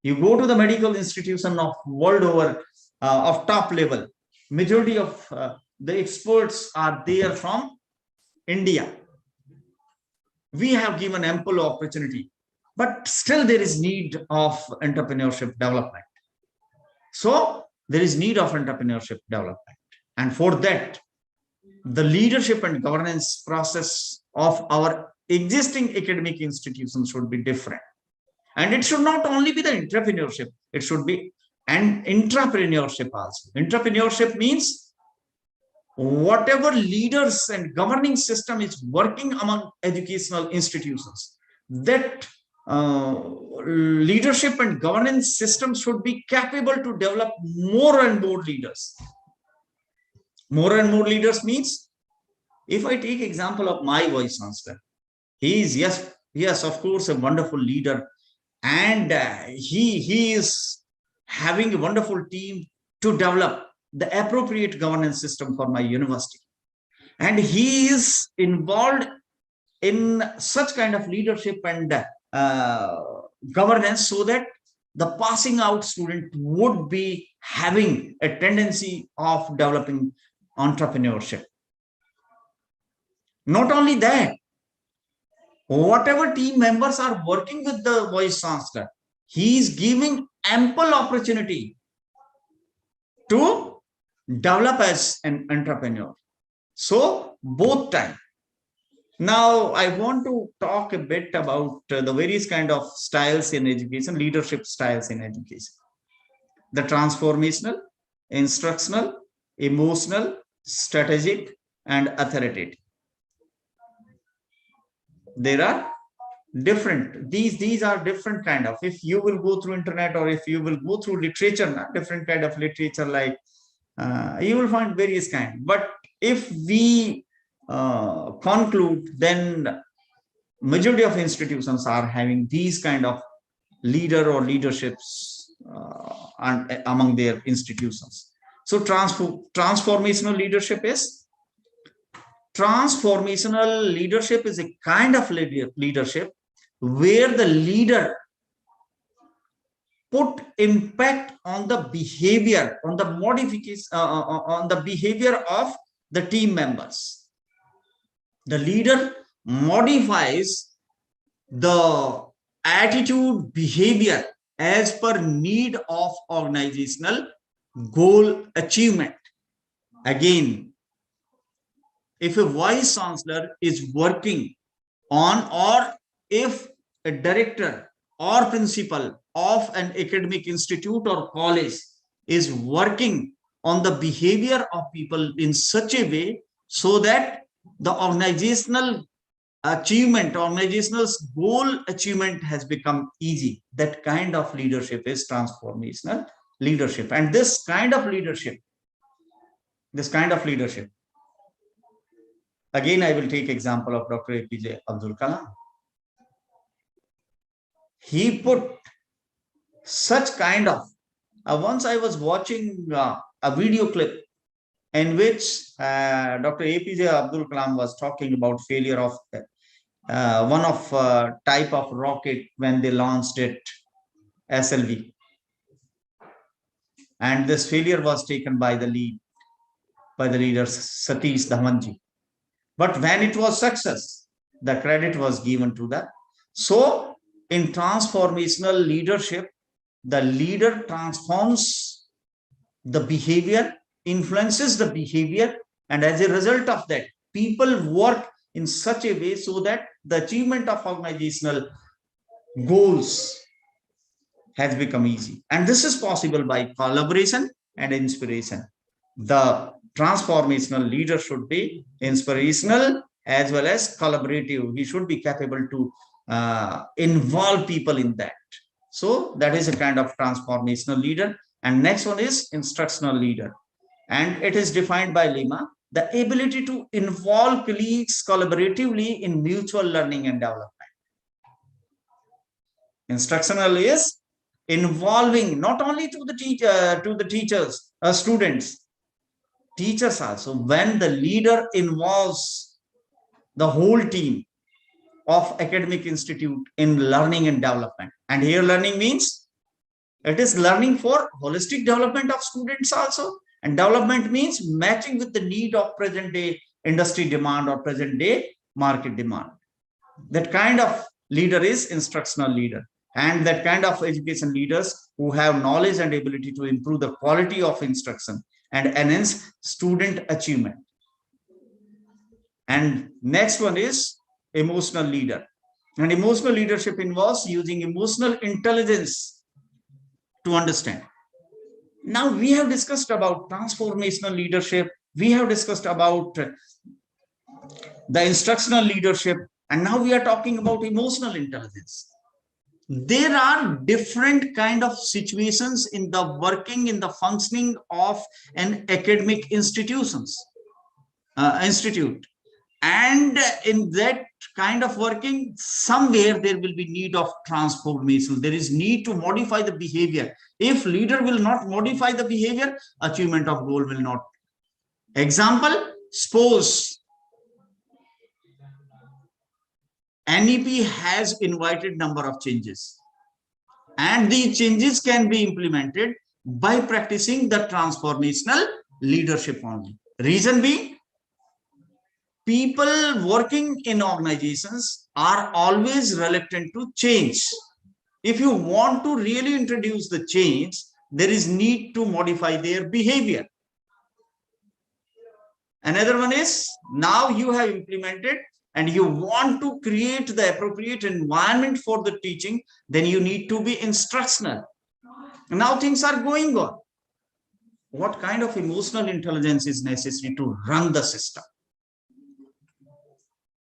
You go to the medical institution of world over, of top level, majority of the experts are there from India. We have given ample opportunity, but still there is need of entrepreneurship development. So there is need of entrepreneurship development. And for that, the leadership and governance process of our existing academic institutions should be different. And it should not only be the entrepreneurship, it should be an intrapreneurship also. Entrepreneurship means whatever leaders and governing system is working among educational institutions, that leadership and governance system should be capable to develop more and more leaders. More and more leaders means, if I take example of my vice chancellor, he is, yes, of course, a wonderful leader, and he is having a wonderful team to develop the appropriate governance system for my university, and he is involved in such kind of leadership and governance, so that the passing out student would be having a tendency of developing entrepreneurship. Not only that, whatever team members are working with the vice chancellor, he is giving ample opportunity to develop as an entrepreneur. So both time, Now, I want to talk a bit about the various kind of styles in education, leadership styles in education. The transformational, instructional, emotional, strategic, and authoritative. There are different, these are different kind of, if you will go through internet or if you will go through literature, different kind of literature, like you will find various kind. But if we conclude, then majority of institutions are having these kind of leader or leaderships among their institutions. So transformational leadership is a kind of leadership where the leader put impact on the behavior, on the modification, on the behavior of the team members. The leader modifies the attitude, behavior as per need of organizational goal achievement. Again, if a vice chancellor is working on, or if a director or principal of an academic institute or college is working on the behavior of people in such a way so that the organizational achievement, organizational goal achievement has become easy, that kind of leadership is transformational leadership. And this kind of leadership, again, I will take example of Dr. APJ Abdul Kalam. He put such kind of, once I was watching a video clip in which Dr. APJ Abdul Kalam was talking about failure of one of type of rocket when they launched it, SLV. And this failure was taken by the leader Satish Dhawanji. But when it was success, the credit was given to the. So in transformational leadership, the leader transforms the behavior, influences the behavior, and as a result of that, people work in such a way so that the achievement of organizational goals has become easy. And this is possible by collaboration and inspiration. The transformational leader should be inspirational as well as collaborative. He should be capable to involve people in that. So that is a kind of transformational leader. And next one is instructional leader. And it is defined by Lima, the ability to involve colleagues collaboratively in mutual learning and development. Instructional is involving not only to the teachers, students, teachers also. When the leader involves the whole team of academic institute in learning and development, and here learning means it is learning for holistic development of students also, and development means matching with the need of present day industry demand or present day market demand. That kind of leader is instructional leader. And that kind of education leaders who have knowledge and ability to improve the quality of instruction and enhance student achievement. And next one is emotional leader. And emotional leadership involves using emotional intelligence to understand. Now we have discussed about transformational leadership. We have discussed about the instructional leadership. And now we are talking about emotional intelligence. There are different kind of situations in the working, in the functioning of an academic institute. And in that kind of working, somewhere there will be need of transformation. There is need to modify the behavior. If leader will not modify the behavior, achievement of goal will not. Example, suppose NEP has invited number of changes, and these changes can be implemented by practicing the transformational leadership only. Reason being, people working in organizations are always reluctant to change. If you want to really introduce the change, there is need to modify their behavior. Another one is, now you have implemented and you want to create the appropriate environment for the teaching, then you need to be instructional. Now things are going on. What kind of emotional intelligence is necessary to run the system?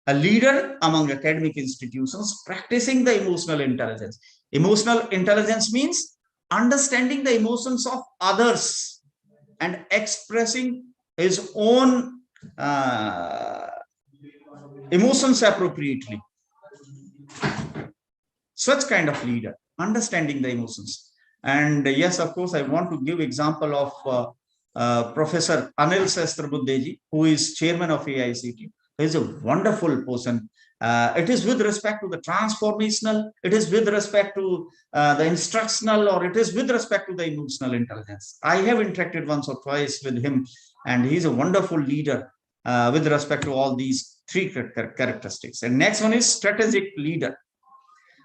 A leader among academic institutions practicing the emotional intelligence. Emotional intelligence means understanding the emotions of others and expressing his own emotions appropriately. Such kind of leader, understanding the emotions. And yes, of course, I want to give example of Professor Anil Sahasrabudheji, who is chairman of AICT. He is a wonderful person. It is with respect to the transformational, it is with respect to the instructional, or it is with respect to the emotional intelligence. I have interacted once or twice with him, and he's a wonderful leader with respect to all these three characteristics. And next one is strategic leader.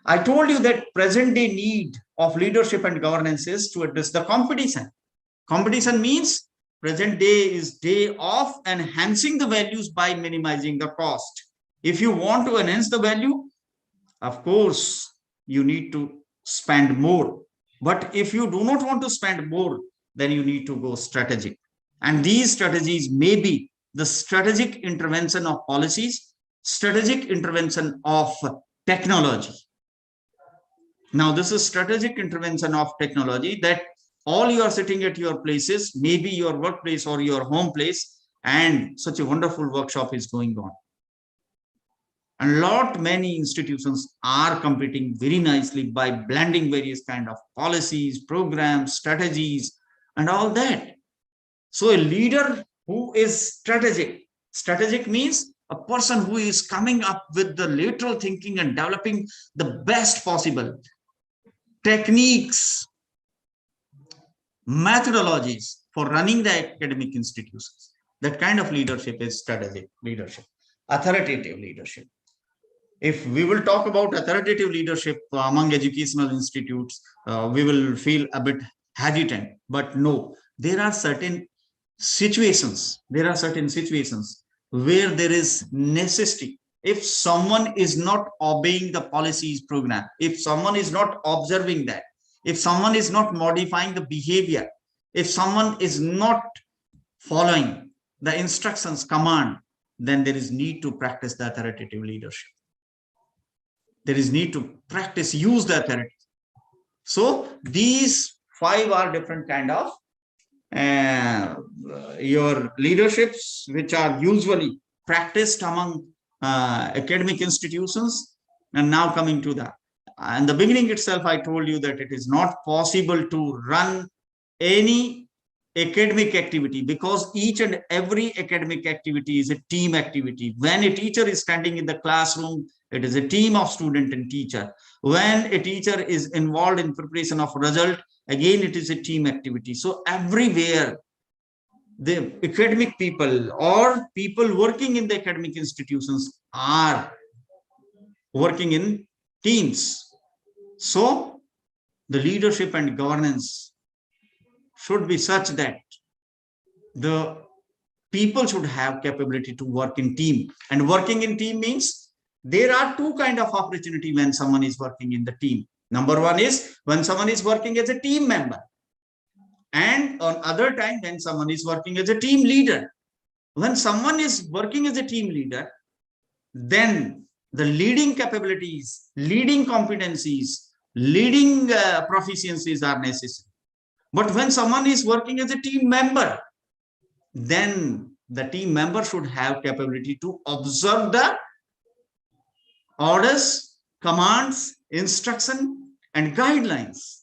I told you that present day need of leadership and governance is to address the competition. Competition means present day is day of enhancing the values by minimizing the cost. If you want to enhance the value, of course, you need to spend more. But if you do not want to spend more, then you need to go strategic. And these strategies may be the strategic intervention of policies, strategic intervention of technology. Now, this is strategic intervention of technology, that all you are sitting at your places, maybe your workplace or your home place, and such a wonderful workshop is going on. And many institutions are competing very nicely by blending various kind of policies, programs, strategies, and all that. So a leader who is strategic means a person who is coming up with the lateral thinking and developing the best possible techniques, methodologies for running the academic institutions. That kind of leadership is strategic leadership. Authoritative leadership. If we will talk about authoritative leadership among educational institutes, we will feel a bit hesitant. But no, there are certain situations where there is necessity. If someone is not obeying the policies program, if someone is not observing that, if someone is not modifying the behavior, if someone is not following the instructions command, then there is need to practice the authoritative leadership. There is need to practice, use the authority. So these 5 are different kind of your leaderships, which are usually practiced among academic institutions. And now coming to that, in the beginning itself, I told you that it is not possible to run any academic activity, because each and every academic activity is a team activity. When a teacher is standing in the classroom, it is a team of student and teacher. When a teacher is involved in preparation of result, again, it is a team activity. So everywhere, the academic people or people working in the academic institutions are working in teams. So the leadership and governance should be such that the people should have capability to work in team. And working in team means there are 2 kinds of opportunity when someone is working in the team. Number 1 is when someone is working as a team member, and on other time when someone is working as a team leader. When someone is working as a team leader, then the leading capabilities, leading competencies, leading proficiencies are necessary. But when someone is working as a team member, then the team member should have capability to observe the orders, commands, instruction, and guidelines.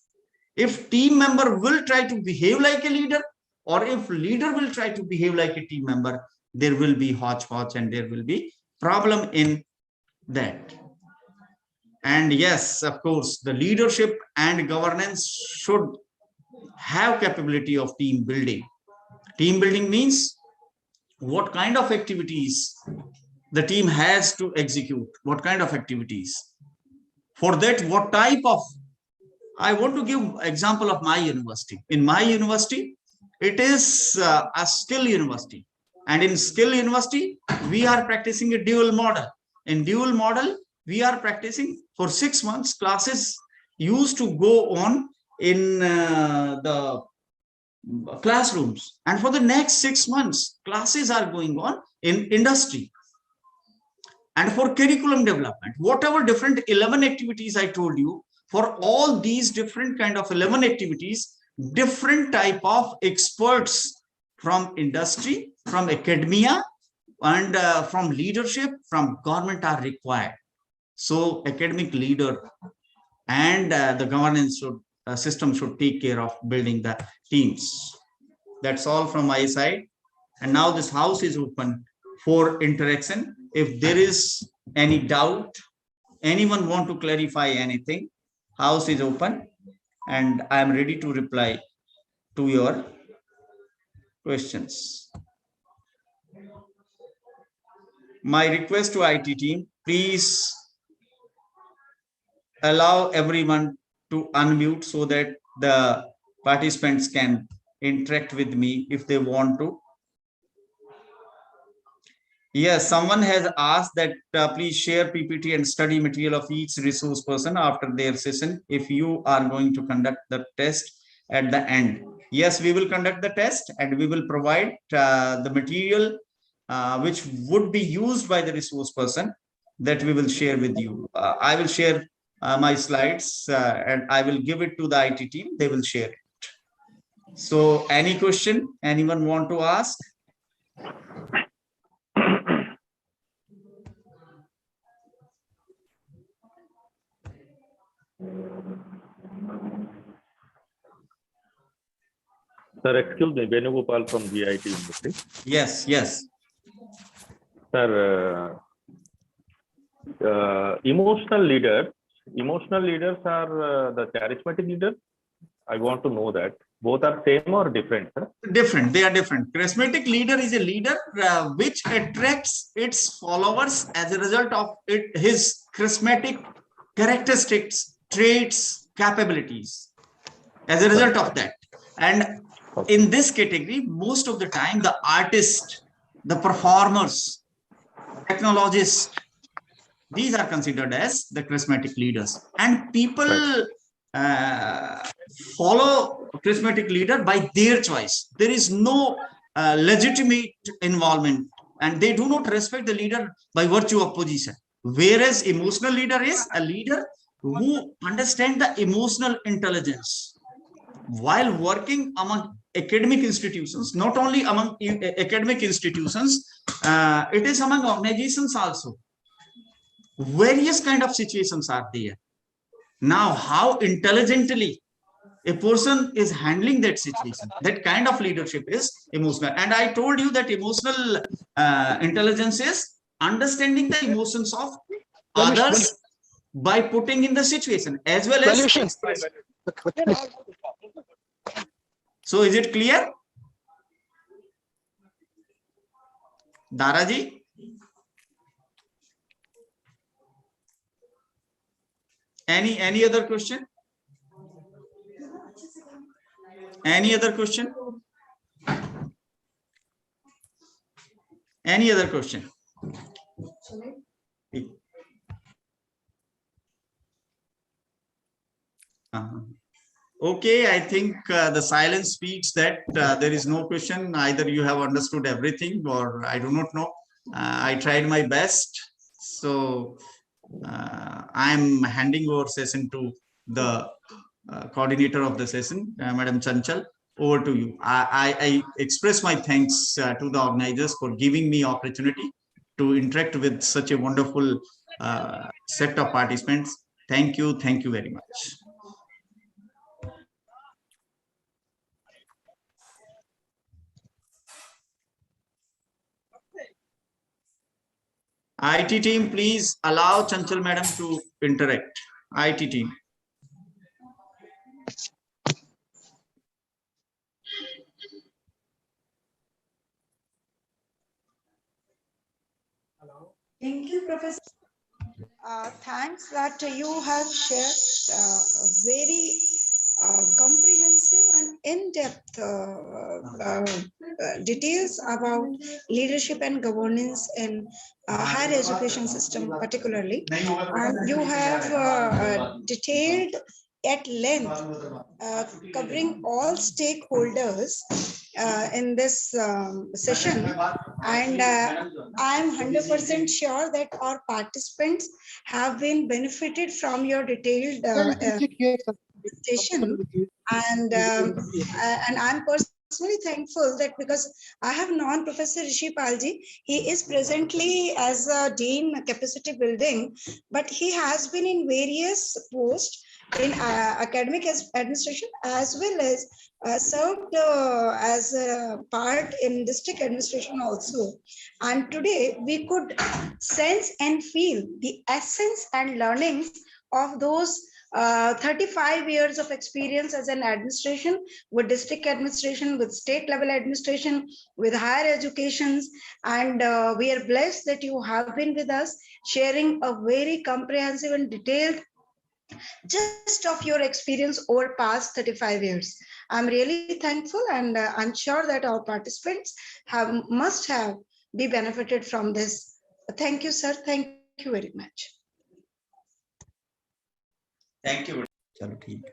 If team member will try to behave like a leader, or if leader will try to behave like a team member, there will be hodgepodge and there will be problem in that. And yes, of course, the leadership and governance should have capability of team building. Team building means what kind of activities the team has to execute, what kind of activities. For that, what type of, I want to give example of my university. In my university, it is a skill university. And in skill university, we are practicing a dual model. In dual model, we are practicing for 6 months. Classes used to go on in the classrooms, and for the next 6 months, classes are going on in industry. And for curriculum development, whatever different 11 activities I told you, for all these different kind of 11 activities, different type of experts from industry, from academia, and from leadership, from government are required. So academic leader and the governance system should take care of building the teams. That's all from my side. And now this house is open for interaction. If there is any doubt, anyone want to clarify anything, house is open, and I am ready to reply to your questions. My request to IT team, please allow everyone to unmute so that the participants can interact with me if they want to. Yes, someone has asked that please share PPT and study material of each resource person after their session if you are going to conduct the test at the end. Yes, we will conduct the test and we will provide the material which would be used by the resource person, that we will share with you. I will share my slides and I will give it to the IT team. They will share it. So any question anyone want to ask? Sir, excuse me, Venugopal from GIT Industry. Yes, yes. Sir, emotional leaders are the charismatic leaders. I want to know that. Both are same or different, sir? Different. They are different. Charismatic leader is a leader which attracts its followers as a result of his charismatic characteristics, traits, capabilities. As a result of that, and in this category, most of the time, the artists, the performers, technologists, these are considered as the charismatic leaders, and people follow charismatic leader by their choice. There is no legitimate involvement, and they do not respect the leader by virtue of position. Whereas emotional leader is a leader who understands the emotional intelligence while working among academic institutions. Not only among academic institutions, it is among organizations also. Various kind of situations are there. Now, how intelligently a person is handling that situation, that kind of leadership is emotional. And I told you that emotional intelligence is understanding the emotions of others by putting in the situation as well as express. So is it clear? Daraji? Any other question? Any other question? Any other question? Okay, I think the silence speaks that there is no question. Either you have understood everything or I do not know. I tried my best. So I'm handing over session to the coordinator of the session, Madam Chanchal. Over to you. I express my thanks to the organizers for giving me opportunity to interact with such a wonderful set of participants. Thank you very much. IT team, please allow Chanchal madam to interact. IT team. Thank you, Professor. Thanks that you have shared very comprehensive and in-depth details about leadership and governance in higher education system particularly. And you have detailed at length covering all stakeholders in this session, and I'm 100% sure that our participants have been benefited from your detailed presentation, and I'm personally thankful that because I have known Professor Rishi Palji, he is presently as a Dean Capacity Building, but he has been in various posts in academic administration as well as served as a part in district administration also. And today we could sense and feel the essence and learnings of those 35 years of experience as an administration, with district administration, with state level administration, with higher educations. And we are blessed that you have been with us sharing a very comprehensive and detailed just of your experience over past 35 years. I'm really thankful, and I'm sure that our participants must have be benefited from this. Thank you, sir. Thank you very much. Thank you. चलो ठीक है.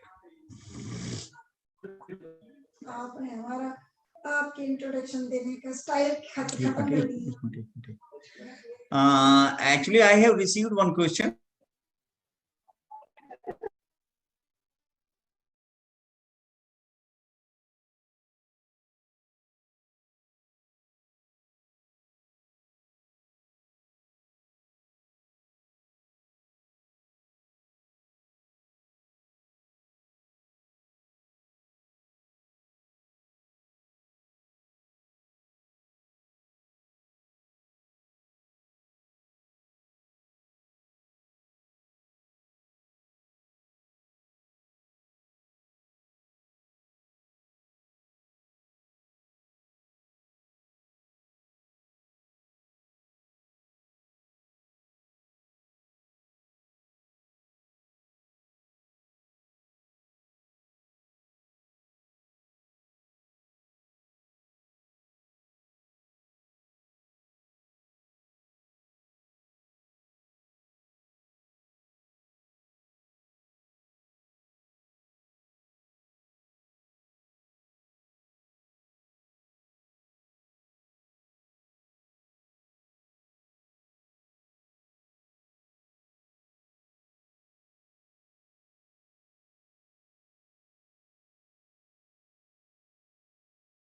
आपने हमारा आपकी introduction देने का style खत्म कर दिया. Actually, I have received one question.